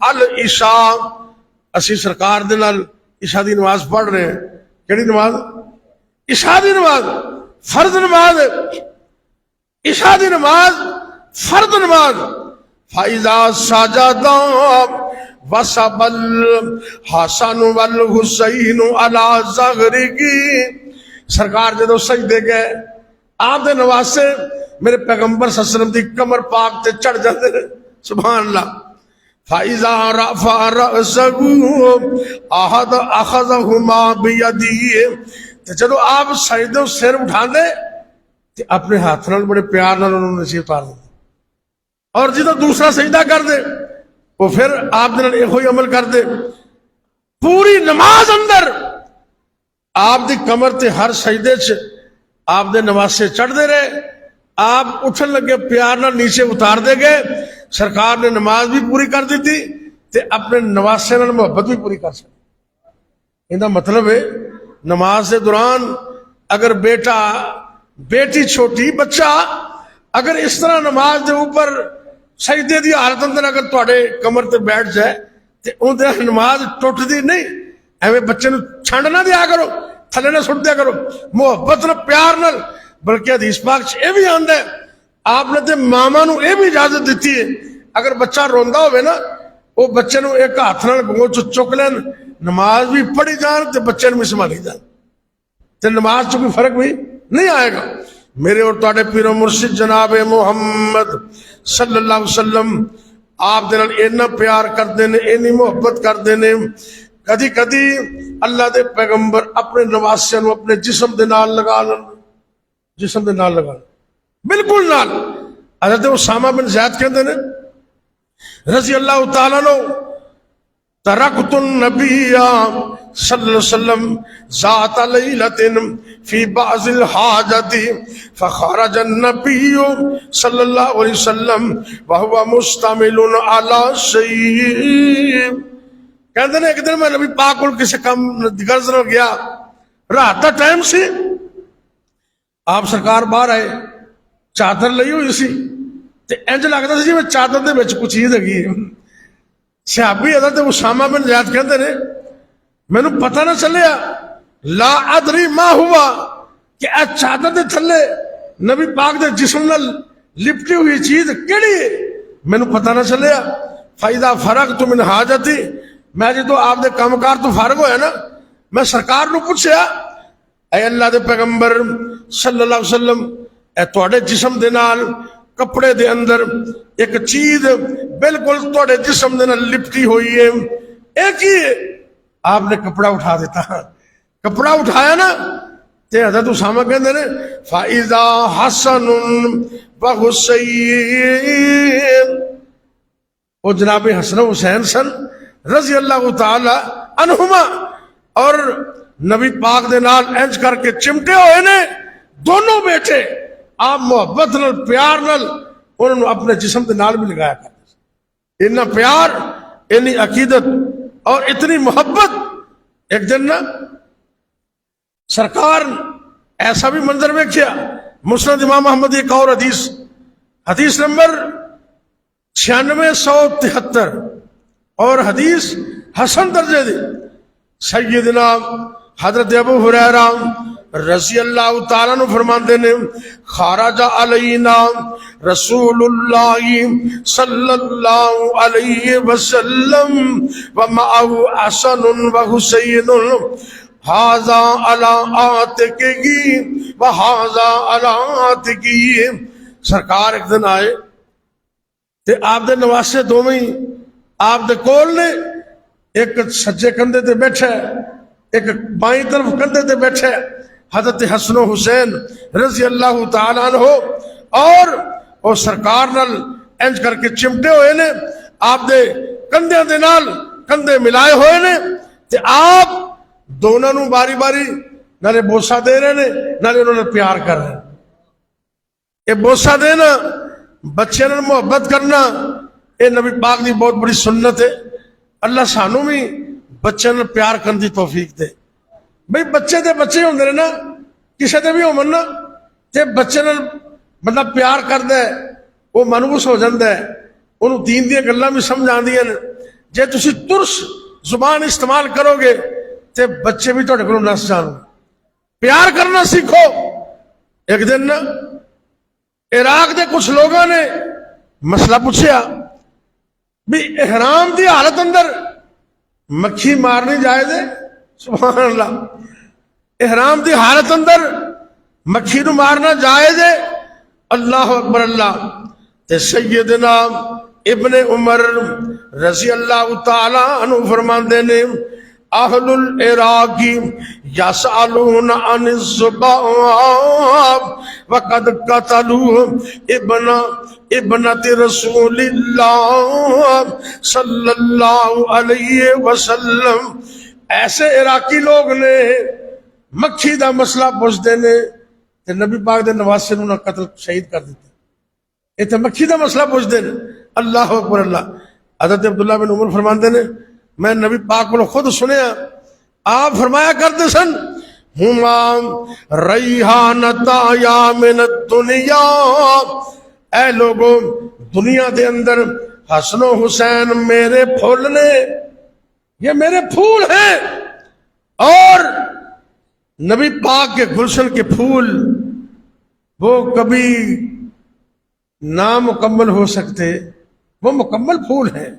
العشاء، اسی سرکار دے نال عشاء دی نماز پڑھ رہے ہیں. کیڑی نماز؟ عشاء دی نماز، فرض نماز، عشاء دی نماز فرض نماز. فَإِذَا سَجَدَا وَصَبَ الْحَسَنُ وَالْحُسَيْنُ عَلَى ظَهْرِهِ، سرکار جدو سجدے گئے، آپ دے نواسے میرے پیغمبر صلی اللہ علیہ وسلم دی کمر پاک تے چڑھ جاتے ہیں. سبحان اللہ. فَإِذَا رَفَعَ رَأْسَهُ أَخَذَهُمَا بِيَدِهِ، تو جدو آپ سجدے سر اٹھا دے تو اپنے ہاتھ نال بڑے پیار نال انہوں نے نیچے اتار دے، اور جدو دوسرا سجدہ کر دے وہ پھر آپ دے نال ایک عمل کر دے. پوری نماز اندر آپ دی کمر تے ہر سجدے چ آپ دے نواسے چڑھ دے رہے، آپ اٹھن لگے پیار نال نیچے اتار دے گئے. سرکار نے نماز بھی پوری کر دی تھی تے اپنے نواسے نال محبت بھی پوری کر سکتے. ان دا مطلب ہے نماز کے دوران اگر بیٹا بیٹی چھوٹی بچہ اگر اس طرح نماز دے اوپر سجدے دی حالت اندر اگر تواڈے کمر تے بیٹھ جائے تے اون دے نماز ٹوٹدی نہیں. ایویں بچے نو چھنڈ نہ دیا کرو، تھلے نہ سٹ دیا کرو، محبت نال پیار نال. بلکہ حدیث پاک چ اے بھی آندا ہے آپ نے تے ماما نو اے بھی اجازت دیتی ہے اگر بچہ روندا ہوئے نا وہ بچے نو ایک ہاتھ نال گوں چک لین، نماز بھی پڑھی جان تے بچے نو بھی سنبھالی جان تے نماز چ کوئی فرق بھی نہیں آئے گا. میرے اور تواڈے پیر و مرشد جناب محمد صلی اللہ علیہ وسلم آپ دے نال اینا پیار کردے نے، اینی محبت کردے نے. کدی کدی اللہ دے پیغمبر اپنے نواسے نو اپنے جسم دے نال لگا لین، جسم دے نال لگا لین بالکل نال. حضرت اسامہ بن زید کہندے نے رضی اللہ تعالیٰ عنہ ترکت النبی صلی اللہ علیہ وسلم ذات لیلۃ فی بعض الحاجۃ فخرج النبی صلی اللہ علیہ وسلم وهو مشتمل علی شیء. کہتے ہیں ایک دن میں نبی پاک کو کسی کام غرض نہ گیا، رات دا ٹائم سی، آپ سرکار باہر آئے، چادر لئی ہوئی سی تے انج لگتا سی میں چادر دے وچ کچھ چیز ہے. صحابی حضرت اسامہ بن زید کہتے ہیں مینوں پتہ نہ چلیا، لا ادری ما ہوا، کہ اے چادر دے تھلے نبی پاک دے جسم نال لپٹی ہوئی چیز کیڑی ہے، مینوں پتہ نہ چلیا. فائدہ فرغت من حاجتی، میں جدو آپ دے کامکار تو فارغ ہویا نا، میں سرکار نو پوچھیا اے اللہ دے پیغمبر صلی اللہ علیہ وسلم، اے تواڈے جسم دے نال کپڑے دے اندر ایک چیز بالکل تواڈے جسم دے نال لپٹی ہوئی ہے، ایک ہی ہے. آپ نے کپڑا اٹھا دیتا، کپڑا اٹھایا نا تے حضرت اسامہ کہندے نے فائزا حسن وحسین، وہ جناب حسن و حسین سن رضی اللہ تعالی عنہما، اور نبی پاک دے نال انج کر کے چمٹے ہوئے نے دونوں بیٹے. آپ محبت نال پیار نال انہوں نے اپنے جسم دے نال بھی لگایا کرتے، اتنا پیار، اتنی عقیدت اور اتنی محبت. ایک دن نا سرکار ایسا بھی منظر ویکھیا، مسند امام احمد ایک اور حدیث نمبر 9673 اور حدیث حسن درجے دی. سیدنا حضرت ابو ہریرہ رضی اللہ تعالیٰ عنہ فرماندے نے خرج علینا رسول اللہ صلی اللہ علیہ وسلم ومعه حسن وحسین ھذا علی عاتقہ وھذا علی عاتقہ. سرکار ایک دن آئے تے آپ دے نواسے دوویں آپ دے کول نے، ایک سجے کندھے تے بیٹھا ہے، ایک بائیں طرف کندھے تے بیٹھا ہے حضرت حسن و حسین رضی اللہ تعالیٰ عنہ، اور سرکار نال انج کر کے چمٹے ہوئے نے، آپ دے کندھے دے نال کندھے ملائے ہوئے نے تے آپ دونوں نو باری باری نالے بوسا دے رہے نے نالے انہوں نے پیار کر رہے. یہ بوسا دینا، بچے نال محبت کرنا، یہ نبی پاک دی بہت بڑی سنت ہے. اللہ سانو بھی بچے نال پیار کرنے دی توفیق دے. بھئی بچے دے بچے ہوندے نے نا، کسے دے بھی ہومن نا تے بچے نال بندہ پیار کردا ہے، وہ منوس ہو جاندا ہے، انہوں دین دیاں گلاں بھی سمجھ آندیاں نے. جے تسی ترس زبان استعمال کرو گے تے بچے بھی تہاڈے کولوں نس جان گے. پیار کرنا سیکھو. ایک دن نا عراق دے کچھ لوگوں نے مسئلہ پوچھیا بھی احرام دی حالت اندر مکھی مارنی جائز ہے؟ سبحان اللہ، احرام دی حالت اندر مکھی نو مارنا جائز ہے؟ اللہ اکبر اللہ. تے سیدنا ابن عمر رضی اللہ تعالی عنہ فرماندے نے اہل العراق یسألون عن الذباب وقد قتلوا ابنت رسول اللہ صلی اللہ علیہ وسلم. ایسے عراقی لوگ نے مکھی دا مسئلہ پوچھتے نے تے نبی پاک دے نواسے نو قتل شہید کر دیتے. اتنے مکھی دا مسئلہ پوچھتے نے. اللہ اکبر اللہ. حضرت عبداللہ بن عمر فرماندے نے میں نبی پاک کو خود سنیا، آپ فرمایا کرتے سن ہما ریحانتا یا من الدنیا، اے لوگوں دنیا دے اندر حسن و حسین میرے پھول نے، یہ میرے پھول ہیں. اور نبی پاک کے گلشن کے پھول وہ کبھی نامکمل ہو سکتے، وہ مکمل پھول ہیں.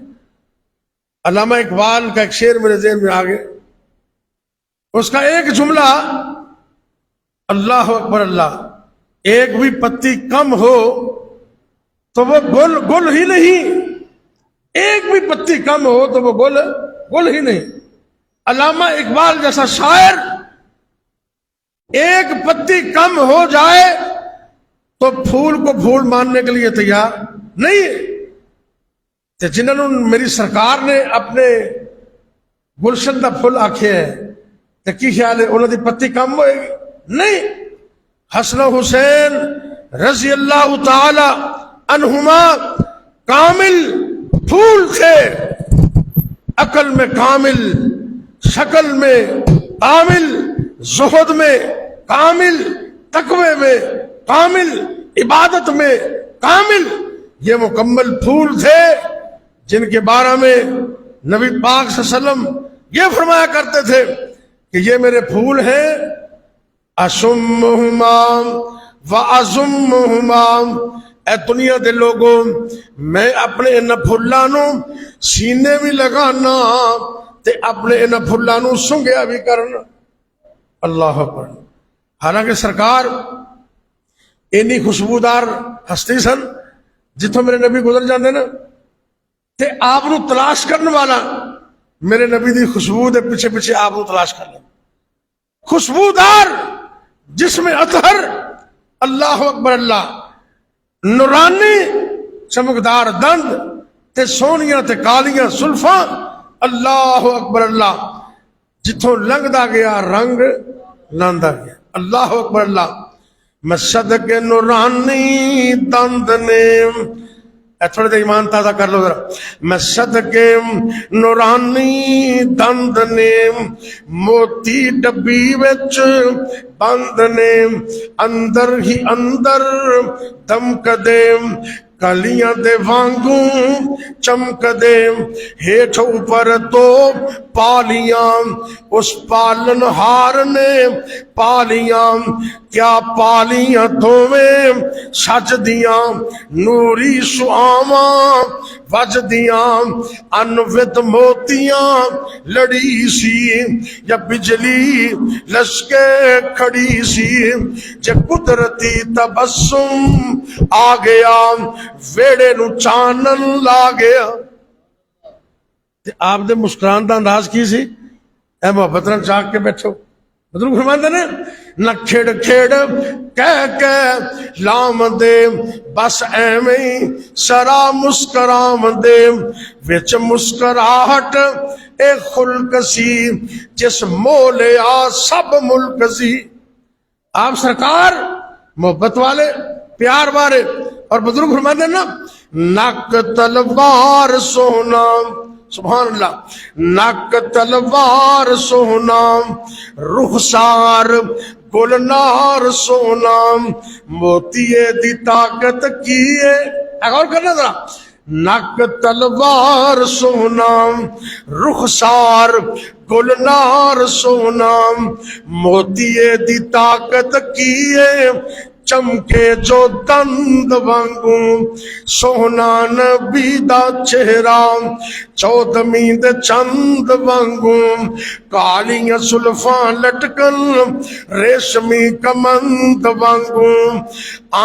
علامہ اقبال کا ایک شعر میرے ذہن میں آگے، اس کا ایک جملہ اللہ اکبر اللہ، ایک بھی پتی کم ہو تو وہ گل ہی نہیں، ایک بھی پتی کم ہو تو وہ گل ہی نہیں. علامہ اقبال جیسا شاعر ایک پتی کم ہو جائے تو پھول کو پھول ماننے کے لیے تیار نہیں ہے. تے جنہوں نے میری سرکار نے اپنے گلشن دا پھول آکھے ہے تے کی خیال ہے انہوں دی پتی کم ہوئے گی؟ نہیں. حسن و حسین رضی اللہ تعالی عنہما کامل پھول تھے، عقل میں کامل، شکل میں کامل، زہد میں کامل، تقوی میں کامل، عبادت میں کامل. یہ مکمل پھول تھے جن کے بارے میں نبی پاک صلی اللہ علیہ وسلم یہ فرمایا کرتے تھے کہ یہ میرے پھول ہیں، اشمہما وازمہما، اے دنیا دے لوگوں میں اپنے ان پھلاں نو سینے بھی لگانا تے اپنے ان پھلاں نو سنگیا بھی کرنا. اللہ اکبر. حالانکہ سرکار اینی خوشبودار ہستی سن جتوں میرے نبی گزر جاندے نا تے آپ نو تلاش کرنے والا میرے نبی دی خوشبو دے پیچھے پیچھے آپ نو تلاش کر لیں. خوشبودار جس میں اطہر، اللہ اکبر اللہ، نورانی چمکدار دند تے سونیاں تے کالیاں زلفاں، اللہ اکبر اللہ، جتوں لنگدا گیا رنگ لاندا گیا. اللہ اکبر اللہ. میں صدقے نورانی دند نے، تھوڑے دے ایمان تازہ کر لو ذرا. میں صدقے نورانی دند نے، موتی ڈبی وچ بند نے، اندر ہی اندر دمک دے، کلیاں دے وانگوں چمک دے، ہیٹھ اوپر تو پالیاں اس پالن ہار نے پالیاں، کیا پالیاں دوویں سجدیاں، نوری شعاواں وجدیاں، انوت موتیاں لڑی سی، یا بجلی لشکے کھڑی سی، جے قدرتی تبسم آ گیا، ویڑے نو چانن لا گیا. آپ دے مسکران دا انداز کی سی؟ اے محبت نال چاک کے بیٹھو. بزرگ فرماندے نے نہ کھڑ کھڑ کہہ لام دے، بس ایویں سرا مسکرام دے، وچ مسکراہٹ اے خلق سی، جس مولیا سب ملک سی. آپ سرکار محبت والے، پیار والے. اور بزرگ فرماتے ہیں نا، نک تلوار سونا، سبحان اللہ، نک تلوار سونا، رخسار گلنار سونا، موتیے دی طاقت کیے. غور کرنا ذرا. نک تلوار سونا، رخسار گلنار سونا، موتیے دی طاقت کیے، چمکے جو دند وانگوں، سونا نبی دا چہرہ چودھویں دے چند وانگوں، کالیاں زلفاں لٹکن ریشمی کمند وانگوں،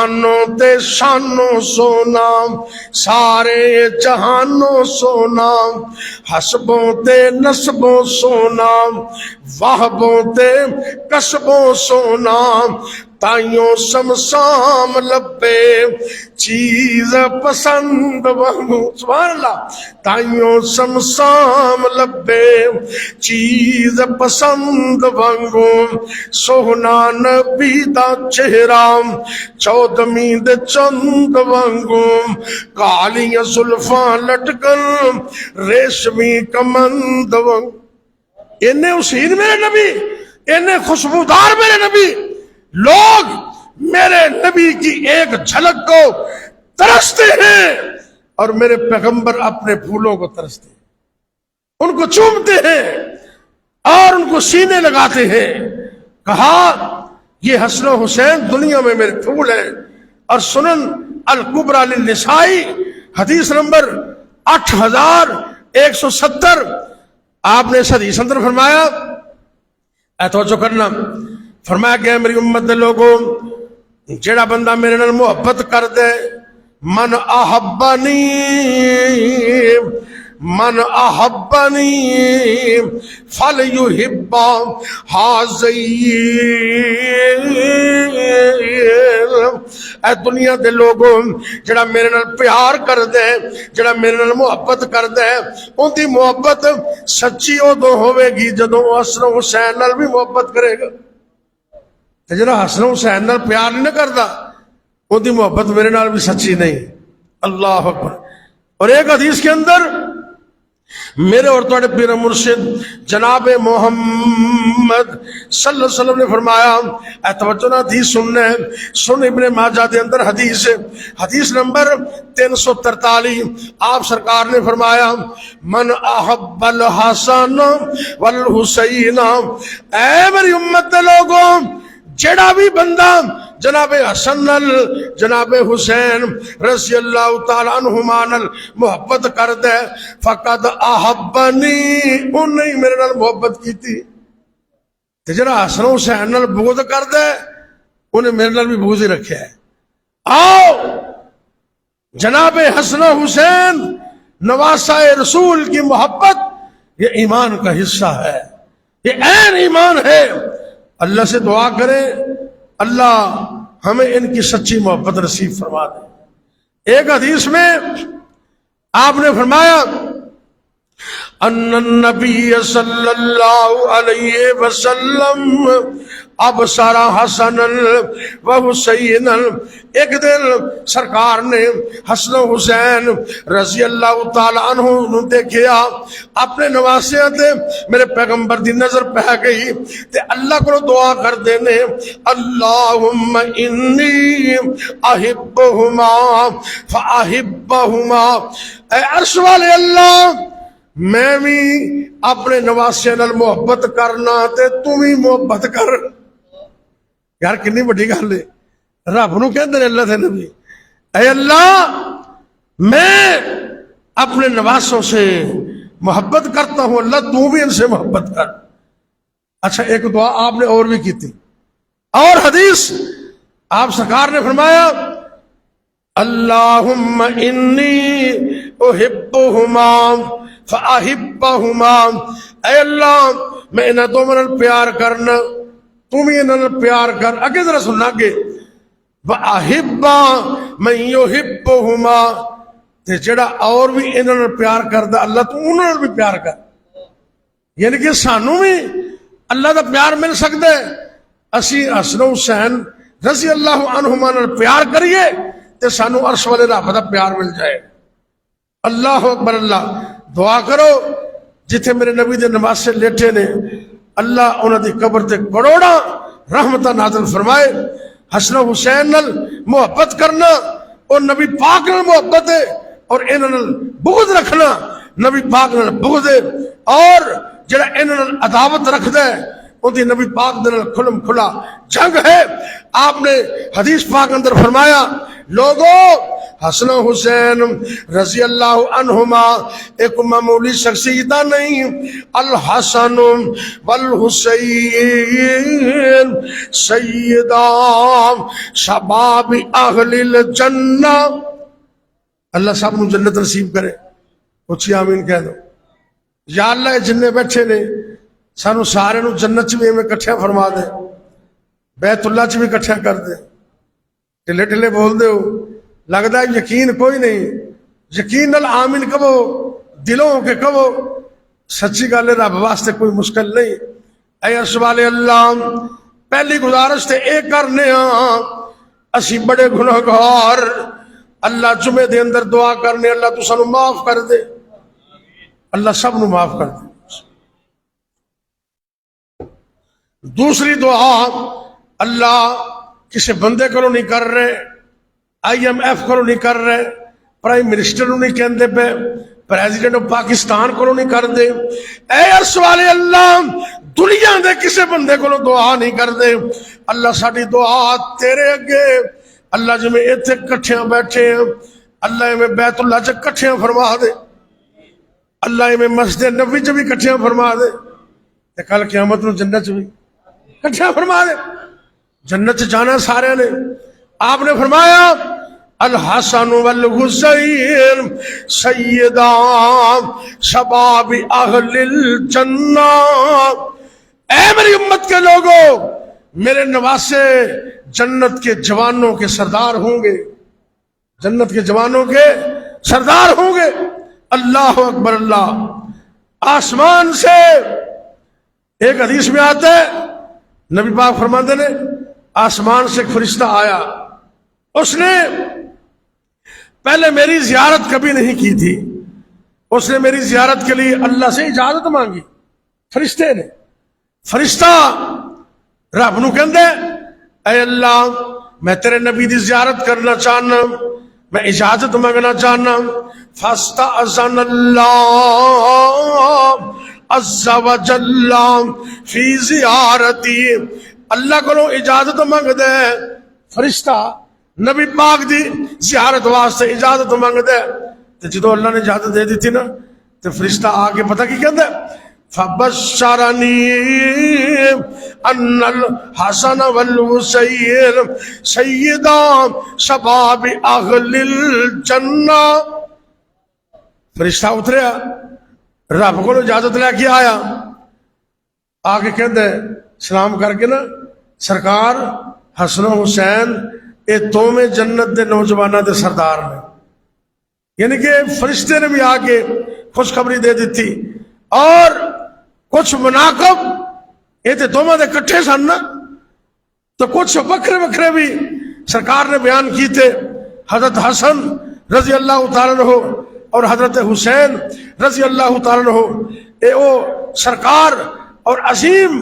آنوں تے شانوں سونا، سارے جہانوں سونا، حسبوں تے نسبوں سونا، واہبوں تے قصبوں سونا، تائیوں سمسام لبے چیز پسند وانگوں. سبحان اللہ. تائیوں سمسام لبے چیز پسند وانگوں، سونا نبی دا چہرہ چودھویں دے چند وانگوں، کالیاں زلفاں لٹکن ریشمی کمند وانگوں. انہیں حسین میرے نبی، انہیں خوشبودار میرے نبی. لوگ میرے نبی کی ایک جھلک کو ترستے ہیں اور میرے پیغمبر اپنے پھولوں کو ترستے ہیں، ان کو چومتے ہیں اور ان کو سینے لگاتے ہیں. کہا یہ حسن و حسین دنیا میں میرے پھول ہیں. اور سنن الکبریٰ للنسائی حدیث نمبر 8170 آپ نے اس حدیث اندر فرمایا، اے توجہ کرنا، فرمایا کہ میری امت دے لوگوں، جیڑا بندہ میرے نال محبت کر دے، من احبنی من احبنی فلیحب ہذین، اے دنیا دے لوگوں جڑا میرے نال پیار کر دے، جڑا میرے نال محبت کر دے، ان دی محبت سچی ادو ہوے گی جدوں حسن حسین نال بھی محبت کرے گا۔ تے جڑا حسن حسین نال پیار نہیں کردا، ان دی محبت میرے نال بھی سچی نہیں۔ اللہ اکبر۔ اور ایک حدیث کے اندر میرے اور تھوڑے پیر مرشد جناب محمد صلی اللہ علیہ وسلم نے فرمایا، اے توجہ نہ حدیث سننے، سن ابن ماجہ دے اندر حدیث حدیث نمبر 343، آپ سرکار نے فرمایا من احب الحسن والحسین، اے میری امت دے لوگوں جڑا بھی بندہ جناب حسن نال جناب حسین رضی اللہ تعالی عنہما نال محبت کر دے، فقد احبنی، انہیں میرے نال محبت کیتی۔ تے جڑا حسن حسین نال بغض کر دے، انہیں میرے نال بھی بغض ہی رکھیا ہے۔ آؤ جناب حسن حسین نواسہ رسول کی محبت یہ ایمان کا حصہ ہے، یہ عین ایمان ہے۔ اللہ سے دعا کریں اللہ ہمیں ان کی سچی محبت نصیب فرما دے۔ ایک حدیث میں آپ نے فرمایا ان النبی صلی اللہ علیہ وسلم ابصر حسن و حسین، ایک دن سرکار نے حسن و حسین رضی اللہ تعالی عنہ دیکھیا، اپنے نواسیاں تے میرے پیغمبر دی نظر پہ گئی تے اللہ کو دعا کر دینے اللہم انی احبہما فاحبہما، اے عرش والے اللہ میں بھی اپنے نواسیاں نال محبت کرنا تے تم ہی محبت کر۔ یار کنی بڑی گل ہے، رب نو کہندے نے اللہ دے نبی، اے اللہ میں اپنے نواسوں سے محبت کرتا ہوں، اللہ تو بھی ان سے محبت کر۔ اچھا ایک دعا آپ نے اور بھی کی تھی، اور حدیث آپ سرکار نے فرمایا اللہم انی احبہما فاحبہما، اے اللہ میں انہاں دونوں نال پیار کرنا، تم ہی انہاں نال پیار کر۔ اگے ذرا سننا کہ واحب من یحبہما، تے جڑا اور بھی انہاں نال پیار کردا اللہ تو انہاں نال بھی پیار کر۔ یعنی کہ سانوں بھی اللہ دا پیار مل سکدا ہے، اسی حسن حسین رضی اللہ عنہما نال پیار کریے تے سانوں عرش والے رب دا پیار مل جائے۔ اللہ اکبر۔ اللہ دعا کرو جتھے میرے نبی دے نواسے لیٹے نے اللہ انہاں دی قبر تے کروڑاں رحمتہ نازل فرمائے۔ حسن حسین نال محبت کرنا اور نبی پاک نال محبت ہے، اور انہاں نال بغض رکھنا نبی پاک نال بغض ہے، اور جڑا انہاں نال عداوت رکھدا ہے ان دی نبی پاک دے نال کھلم کھلا جنگ ہے۔ آپ نے حدیث پاک اندر فرمایا لوگوں حسن حسین رضی اللہ عنہما ایک معمولی شخصیت نہیں، الحسن والحسین سیدہ شباب اہل الجنہ، اللہ صاحب نو جنت نصیب کرے، اچھی آمین کہہ دو۔ یا اللہ جننے بیٹھے نے سانو سارے نو جنت چ بھی میں کٹھیا فرما دے، بیت اللہ چ بھی کٹھیا کر دے۔ ٹھلے ٹھلے بول دے ہو، لگتا ہے یقین کوئی نہیں، یقین نال آمین کہو، دلوں کے کہو، سچی گل ہے رب واسطے کوئی مشکل نہیں۔ اے عرش والے اللہ پہلی گزارش تے اے کرنے ہاں اسی بڑے گنہگار، اللہ جمعے دے اندر دعا کرنے اللہ تو سانو معاف کر دے، اللہ سب نو معاف کر دے۔ دوسری دعا اللہ کسی بندے کو نہیں کر رہے، IMF کو نہیں کر رہے، پرائم منسٹر نہیں کہندے پہ، پریزیڈنٹ آف پاکستان کو نہیں کر دے، اے عرش والے اللہ دنیا دے کسی بندے کو دعا نہیں کر دے، اللہ ساڈی دعا تیرے اگے اللہ جی میں ایتھے کٹھیاں بیٹھے ہیں اللہ میں بیت اللہ چ کٹھیاں فرما دے، اللہ میں مسجد نبوی چ بھی کٹھیاں فرما دے، تے کل قیامت نو جنت چ بھی کٹھیاں فرما دے۔ جنت چ جانا سارے نے، آپ نے فرمایا الحسن والحسین سیدا شباب اہل الجنہ، اے میری امت کے لوگوں، میرے نواسے جنت کے جوانوں کے سردار ہوں گے، جنت کے جوانوں کے سردار ہوں گے۔ اللہ اکبر اللہ۔ آسمان سے ایک حدیث میں آتا ہے، نبی پاک فرماتے نے آسمان سے ایک فرشتہ آیا، اس نے پہلے میری زیارت کبھی نہیں کی تھی، اس نے میری زیارت کے لیے اللہ سے اجازت مانگی، فرشتے نے۔ فرشتہ رب نو کہندا اے اللہ میں تیرے نبی دی زیارت کرنا چاہنا، میں اجازت مانگنا چاہنا۔ فاستأذن اللہ عز وجل فی زیارتی، اللہ کو اجازت مانگ دے فرشتہ نبی پاک دی زیارت واسطے اجازت مانگ دے، تو جدو اللہ نے اجازت دے دی تھی نا تو فرشتہ آ کے پتہ کی کہندا فبشرنی ان الحسن والحسین سیدا شباب اہل الجنہ۔ فرشتہ اتریا، رب کو اجازت لے کے آیا، آ کے کہندا سلام کر کے نا سرکار حسن و حسین یہ دونوں جنت دے نوجوانوں دے سردار نے، یعنی کہ فرشتے نے بھی آ کے خوشخبری دے دیتی۔ اور کچھ مناقب یہ تو دونوں دے کٹھے سن نا، تو کچھ وکھرے وکھرے بھی سرکار نے بیان کی تھے۔ حضرت حسن رضی اللہ تعالیٰ عنہ اور حضرت حسین رضی اللہ تعالیٰ عنہ، اے او سرکار اور عظیم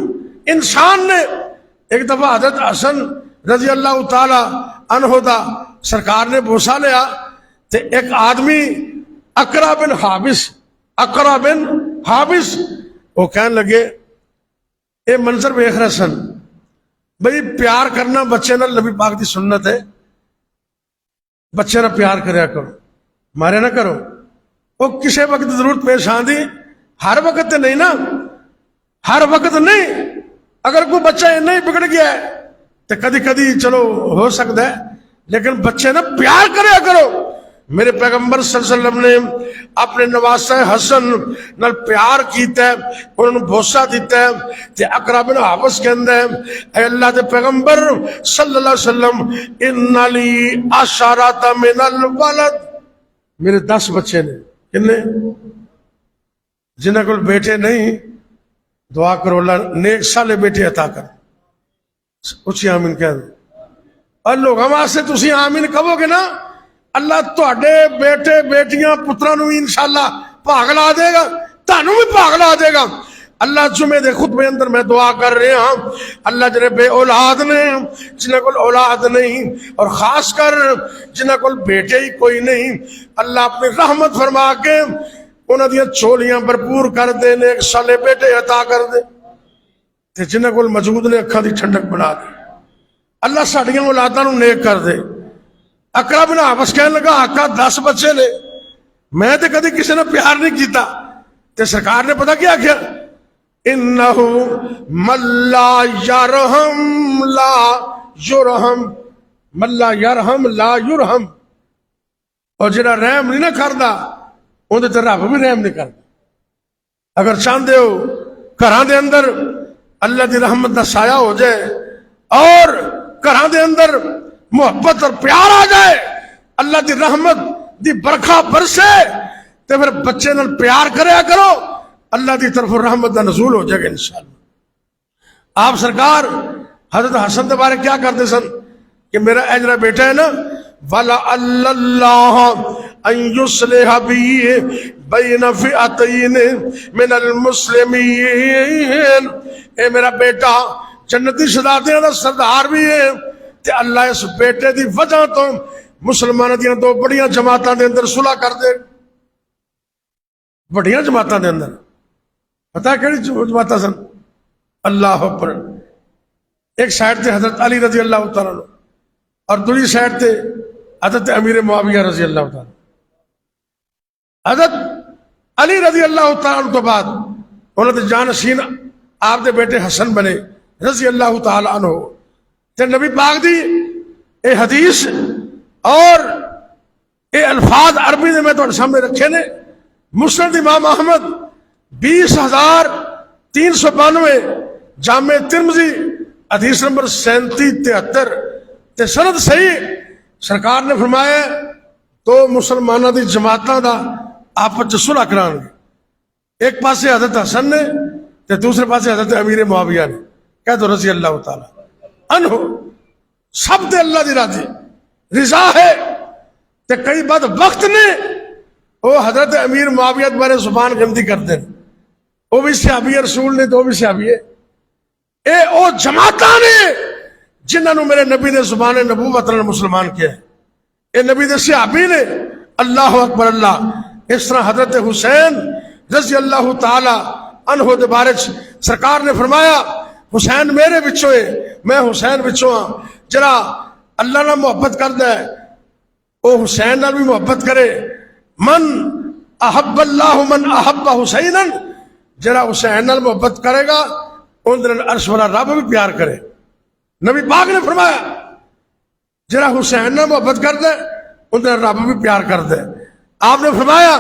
انسان نے ایک دفعہ حضرت حسن رضی اللہ تعالی عنہ دا سرکار نے بوسا لیا، تے ایک آدمی اقرا بن حابس وہ کہنے لگے اے منظر ویکھ رہے سن بھئی پیار کرنا بچے نال نبی پاک دی سنت ہے، بچے نال پیار کریا کرو، مارے نہ کرو۔ وہ کسے وقت ضرورت پیش آندی، ہر وقت تے نہیں نا، ہر وقت نہیں۔ اگر کوئی بچہ نہیں بگڑ گیا ہے تو کدی کدی چلو ہو سکتا ہے، لیکن بچے نا پیار کریا کرو۔ میرے پیغمبر صلی اللہ علیہ وسلم نے اپنے نواسہ حسن نال پیار کیتا ہے، انہوں نے بھوسا دیتا ہے، تے اقرا بن حابس کہندا ہے اے اللہ دے پیغمبر صلی اللہ علیہ وسلم ان لی عشرۃ من الولد، میرے 10 بچے نے، کنے جنہاں کول بیٹے نہیں، دعا کرو اللہ نیک سالے بیٹے عطا کر۔ اچھی آمین کہہ دو۔ اور لوگوں واسطے تسی آمین کہو گے نا، اللہ تواڈے بیٹے بیٹیاں پتراں نو انشاءاللہ بھاگ لا دے گا، تانوں بھی بھاگ لا دے گا۔ اللہ جمعے دے خطبے اندر میں دعا کر رہے ہاں، اللہ جڑے بے اولاد نے، جنہاں کول اولاد نہیں، اور خاص کر جنہاں کول بیٹے ہی کوئی نہیں، اللہ اپنی رحمت فرما کے انہاں دیاں چولیاں بھرپور کر دے، نیک سالے بیٹے عطا کر دے، تے جنہاں کول موجود نے اکھاں دی ٹھنڈک بنا دے۔ اللہ ساڈیاں اولاداں نو نیک کر دے۔ اقرا بن حابس کہنے لگا آقا 10 بچے نے، میں تے کدی کسی نے پیار نہیں کیتا، تے سرکار نے پتہ کیا کیا، انہو من لا یرحم لا یرحم، من لا یرحم لا یرحم، اور جڑا رحم نہیں نہ کردا اون تے رب بھی رحم نہیں کردا۔ اگر چاہندے ہو گھراں دے اندر اللہ دی رحمت دا سایہ ہو جائے اور گھراں دے اندر محبت اور پیار آ جائے، اللہ دی رحمت دی برکھا برسے، تے پھر بچے نال پیار کریا کرو، اللہ دی طرف رحمت دا نزول ہو جائے گا انشاءاللہ۔ آپ سرکار حضرت حسن دے بارے کیا کرتے سن کہ میرا اجرا بیٹا ہے نا، وَلَعَلَّ اللَّهَ أَن يُصْلِحَ بِهِ بَيْنَ فِئَتَيْنِ مِنَ الْمُسْلِمِينَ، اے میرا بیٹا جنتی شہزادیاں دا سردار بھی ہے، تے اللہ اس بیٹے دی وجہ تو مسلمانوں دیاں 2 بڑیاں جماعتاں دے اندر صلح کر دے۔ بڑیاں جماعتاں دے اندر پتہ کیڑی جماعتاں سن؟ اللہ اکبر۔ ایک سائڈ تے حضرت علی رضی اللہ تعالیٰ عنہ اور دوسری سائڈ تے حضرت امیر معاویہ رضی اللہ تعالیٰ عنہ۔ حضرت علی رضی اللہ تعالیٰ عنہ تو بعد انہوں نے جانشین آپ دے بیٹے حسن بنے رضی اللہ تعالیٰ عنہ، تے نبی پاک دی اے حدیث اور یہ الفاظ عربی نے میں تھوڑے سامنے رکھے نے. مسند امام احمد 20,392، جامع ترمذی حدیث نمبر 3773 تے سند صحیح. سرکار نے فرمایا تو مسلمانوں دی جماعتاں دا آپس وچ صلح کران گے. ایک پاسے حضرت حسن نے تے دوسرے پاسے حضرت امیر معاویہ نے. کہہ دو رضی اللہ تعالی عنہ. سب تے اللہ دی راضی رضا ہے. تے کئی بعد وقت نے وہ حضرت امیر معاویہ بارے زبان گندی کرتے ہیں. وہ بھی صحابی رسول نے تو وہ بھی صحابی ہے. اے او جماعتاں نے جنہاں نو میرے نبی نے زبان نبوت نال مسلمان کیا ہے. اے نبی دے صحابی نے. اللہ اکبر اللہ. اس طرح حضرت حسین رضی اللہ تعالی عنہ دے بارے سرکار نے فرمایا حسین میرے بچوں ہے، میں حسین بچوں ہاں. جرا اللہ نال محبت کردا ہے او حسین نال بھی محبت کرے. من احب اللہ من احب حسینا، جرا حسین نال محبت کرے گا اندر عرش والا رب بھی پیار کرے. نبی پاک نے فرمایا جرا حسین نال محبت کردا ہے اندر رب بھی پیار کردا ہے. آپ نے فرمایا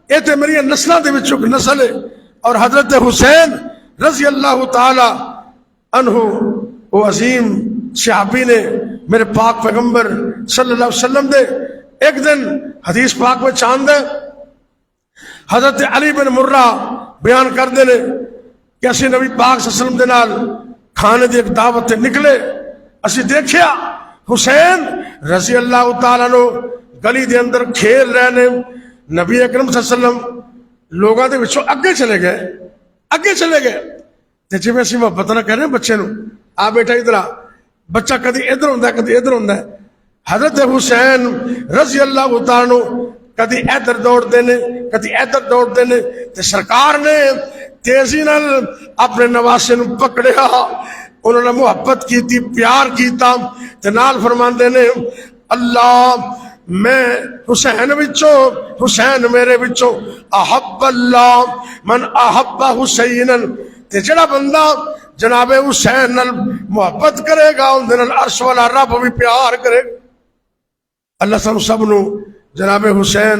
یہ تو میری نسلوں کے وچوں ایک نسل ہے. اور حضرت حسین رضی اللہ تعالی عنہ وہ عظیم صحابی نے میرے پاک پیغمبر صلی اللہ علیہ وسلم دے ایک دن حدیث پاک میں چاند ہے حضرت علی بن مرہ بیان کرتے ہیں کہ اسی نبی پاک صلی اللہ علیہ وسلم دے نال کھانے دی ایک دعوت نکلے. اسی دیکھیا حسین رضی اللہ تعالیٰ عنہ گلی دے اندر کھیل رہے نے. نبی اکرم صلی اللہ علیہ وسلم لوگاں دے وچوں اگے چلے گئے تے جویں اسی محبت نہ کریں بچے نو آ بیٹا ادھر آ. بچہ کدی ادھر ہوندا ہے کدی ادھر ہوندا ہے. حضرت حسین رضی اللہ تعالیٰ عنہ کدی ادھر دوڑتے نے کدی ادھر دوڑتے نے. تے سرکار نے تیزی نال اپنے نواسے نو پکڑیا. انہوں نے محبت کیتی پیار کیتا تے نال فرماندے نے اللہ میں حسین وچوں حسین میرے وچوں احب اللہ من احب حسینا. تے جڑا بندہ جناب حسین نال محبت کرے گا اندر عرش والا رب بھی پیار کرے گا. اللہ سب نو جناب حسین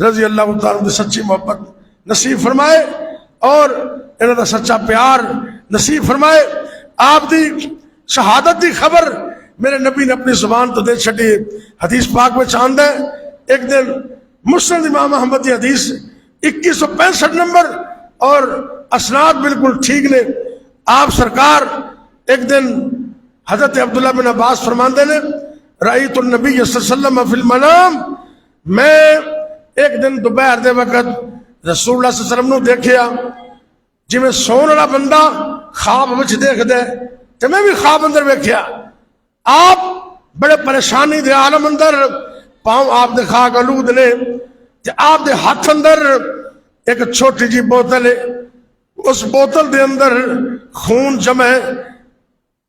رضی اللہ تعالیٰ عنہ سچی محبت نصیب فرمائے اور انہاں دا سچا پیار نصیب فرمائے. آپ دی شہادت دی خبر میرے نبی نے اپنی زبان تو دے چھڑی. حدیث پاک میں چاند ہے ایک دن مسند امام احمد کی حدیث 2165 نمبر اور اسناد بالکل ٹھیک نے. آپ سرکار ایک دن حضرت عبداللہ بن عباس فرماندے نے رأیت النبی صلی اللہ علیہ وسلم فی المنام. میں ایک دن دوپہر دے وقت رسول اللہ صلی اللہ علیہ وسلم نو دیکھیا جی میں سون والا بندہ خواب وچ دیکھ دے تے میں بھی خواب اندر ویکھیا. آپ بڑے پریشانی دے عالم اندر پاؤں آپ دے خاک آلود نے تے آپ دے ہاتھ اندر ایک چھوٹی جی بوتل ہے. اس بوتل دے اندر خون جمع ہے.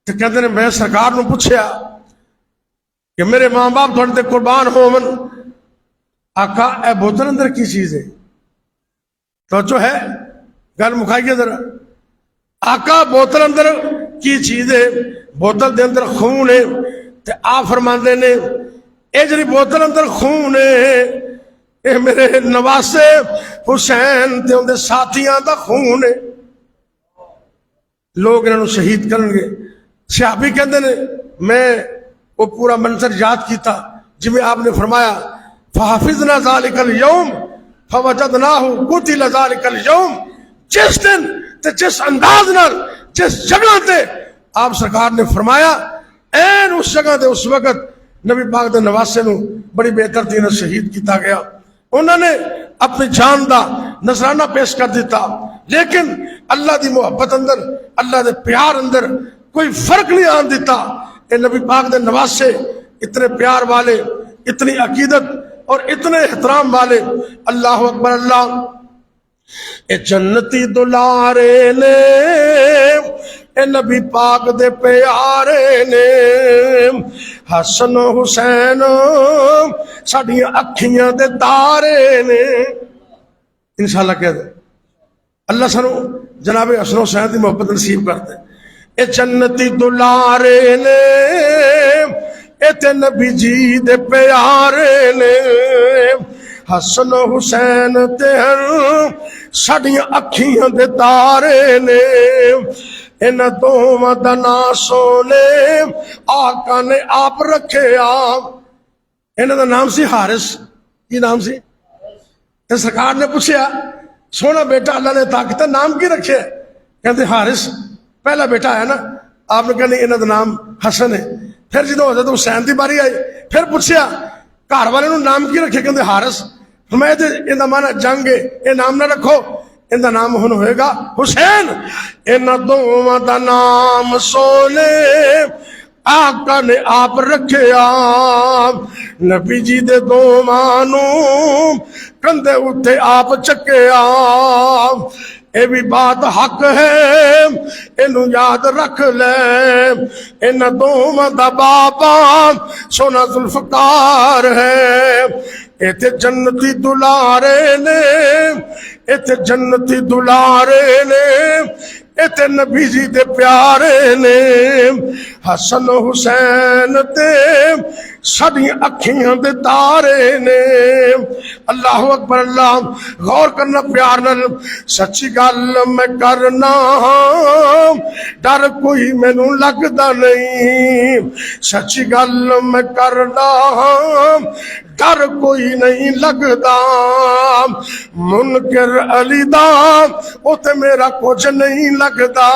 تے کہندے نے میں سرکار نو پوچھیا کہ میرے ماں باپ تھوڑے تے قربان ہوون آقا اے بوتل اندر کی چیز ہے تو جو ہے گل مکھائیے ذرا. آقا بوتل اندر کی چیز ہے؟ بوتل دے اندر خون ہے. تے آپ فرماندے نے اے جڑی بوتل اندر خون ہے اے میرے نواسے حسین تے ان دے ساتھیاں دا خون ہے. لوگ انہوں شہید کرن گے. صحابی کہندے نے میں وہ پورا منظر یاد کیتا جی میں آپ نے فرمایا فحفظنا ذالک اليوم فوجدناہ قتل ذالک اليوم. جس دن تے جس انداز نال جس جگہ تے آپ سرکار نے فرمایا این اس جگہ تے اس وقت نبی پاک دے نواسے نو بڑی بہتر دین شہید کیتا گیا. انہوں نے اپنی جان دا نذرانہ پیش کر دیتا لیکن اللہ دی محبت اندر اللہ دے پیار اندر کوئی فرق نہیں آن دیتا. اے نبی پاک دے نواسے اتنے پیار والے اتنی عقیدت اور اتنے احترام والے. اللہ اکبر اللہ. اے جنتی دلارے نے اے نبی پاک دے پیارے نے حسن و حسین ساڈی اکھیاں دے تارے نے. انشاءاللہ کہہ دے اللہ سانو جناب حسن و حسین دی محبت نصیب کر دے. اے جنتی دلارے نے اتے نبی جی دے پیارے نے حسن حسین تے ہن ساڈیاں اکھیاں دے تارے نے انہاں دوواں دا ناں سونے آقا نے آپ رکھیا انہاں دا نام سی حارث کی نام سی تے سرکار نے پوچھیا سونا بیٹا اللہ نے طاقت نام کی رکھے کہتے حارث پہلا بیٹا ہے نا آپ نے کہا نہیں انہاں دا نام حسن ہے پھر جدوں حضرت حسین دی باری آئی پھر پوچھیا گھر والے نوں نام کی رکھے کہتے حارث فرمایا تے ان دا مانا جنگ ہے یہ نام نہ رکھو ان دا نام ہن ہوئے گا حسین انہاں دوواں دا نام سونے آقا نے آپ رکھیا نبی جی دے دوواں نوں کندھے اتے آپ چکیا اے بھی بات حق ہے اینو یاد رکھ لے انہاں دوواں دا بابا سونا ذوالفقار ہے ایتھے جنتی دلارے نے ایتھے جنتی دلارے نے ایتھے نبی جی دے پیارے نے حسن حسین تے ساڈی اکھیاں دے تارے نے اللہ اکبر اللہ غور کرنا پیار نال سچی گل میں کرنا ڈر کوئی مینوں لگدا نہیں سچی گل میں کرنا ڈر کوئی نہیں لگدا منکر علی دا اوتے میرا کچھ نہیں لگدا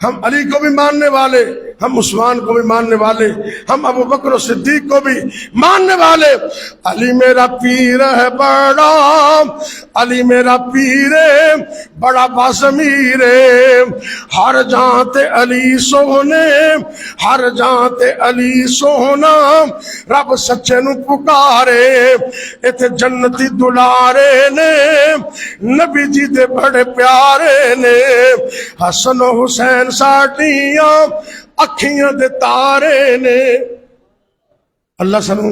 ہم علی کو بھی ماننے والے ہم عثمان کو بھی ماننے والے ہم ابو بکر صدیق کو بھی ماننے والے علی میرا پیر ہے بڑا علی میرا پیر ہے بڑا باضمیر ہے ہر جہاں تے علی سونے ہر جہاں تے علی سونا رب سچے نو پکارے ایتھے جنتی دلارے نے نبی جی دے بڑے پیارے نے حسن و حسین ساڈیاں اکھیاں دے تارے نے اللہ سنو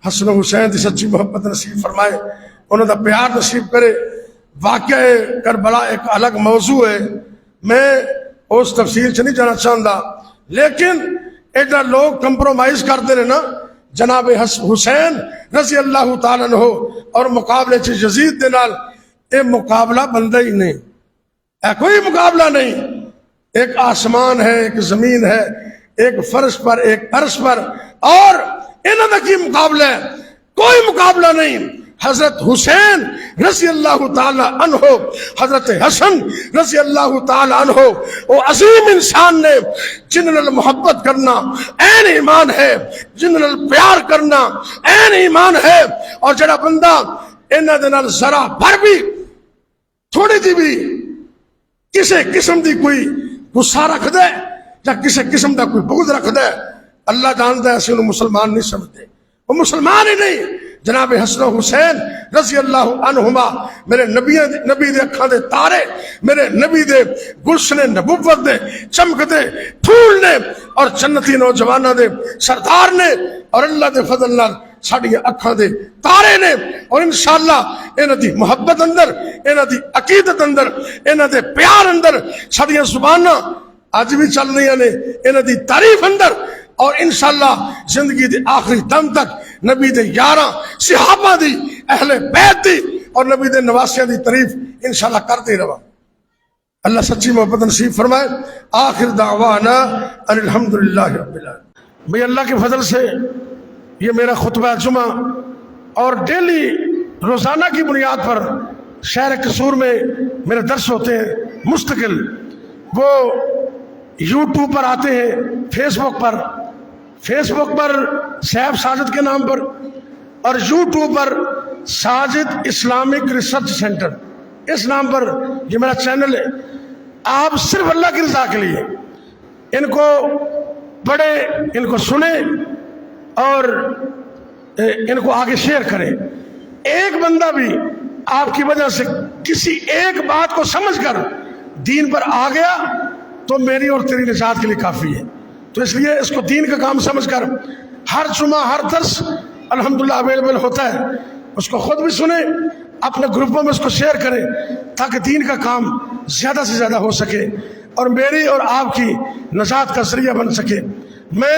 حسن و حسین دی سچی محبت نصیب فرمائے انہوں دا پیار نصیب کرے واقعہ کربلا ایک الگ موضوع ہے میں اس تفصیل سے نہیں جانا چاہتا لیکن ایڈا لوگ کمپرومائز کرتے ہیں نا جناب حسین رضی اللہ تعالیٰ عنہ اور مقابلے سے یزید دے نال اے مقابلہ بندہ ہی نہیں اے کوئی مقابلہ نہیں ایک آسمان ہے ایک زمین ہے ایک فرش پر ایک عرش پر اور انہوں نے کی مقابلہ ہے کوئی مقابلہ نہیں حضرت حسین رضی اللہ تعالی عنہ حضرت حسن رضی اللہ تعالی عنہ وہ عظیم انسان نے جن نال محبت کرنا این ایمان ہے جن نال پیار کرنا این ایمان ہے اور جڑا بندہ انہاں دے نال ذرا بھر بھی تھوڑی جی بھی کسی قسم دی کوئی غصہ رکھ دے یا کسی قسم دا کوئی بغض رکھ دے اللہ جانتا ہے اسے انہوں مسلمان نہیں سمجھتے وہ مسلمان ہی نہیں جناب حسن و حسین رضی اللہ عنہما میرے نبی دے اکھاں دے تارے میرے نبی دے گلشن نبوت دے چمک دے پھول نے اور جنتی نوجوانہ دے سردار نے اور اللہ دے فضل نال ساڈی اکھاں دے تارے نے اور انشاءاللہ انہاں دی محبت اندر انہاں دی عقیدت اندر انہاں دے پیار اندر ساڈیاں زباناں اج بھی چل رہی نے انہاں دی تعریف اندر اور انشاءاللہ زندگی دے آخری دم تک نبی دے یاراں صحابہ دی اہل بیت دی اور نبی دے نواسیاں دی تعریف انشاءاللہ کرتے رہا اللہ سچی محبت نصیب فرمائے آخر دعوانا الحمدللہ رب العالمین بھئی اللہ کے فضل سے یہ میرا خطبہ جمعہ اور ڈیلی روزانہ کی بنیاد پر شہر قصور میں میرے درس ہوتے ہیں مستقل وہ یوٹیوب پر آتے ہیں فیس بک پر صاحب ساجد کے نام پر اور یوٹیوب پر ساجد اسلامک ریسرچ سینٹر اس نام پر یہ میرا چینل ہے آپ صرف اللہ کی رضا کے لیے ان کو پڑھیں ان کو سنیں اور ان کو آگے شیئر کریں ایک بندہ بھی آپ کی وجہ سے کسی ایک بات کو سمجھ کر دین پر آ گیا تو میری اور تیری نجات کے لیے کافی ہے تو اس لیے اس کو دین کا کام سمجھ کر ہر جمعہ ہر درس الحمدللہ اویلیبل ہوتا ہے اس کو خود بھی سنیں اپنے گروپوں میں اس کو شیئر کریں تاکہ دین کا کام زیادہ سے زیادہ ہو سکے اور میری اور آپ کی نجات کا ذریعہ بن سکے میں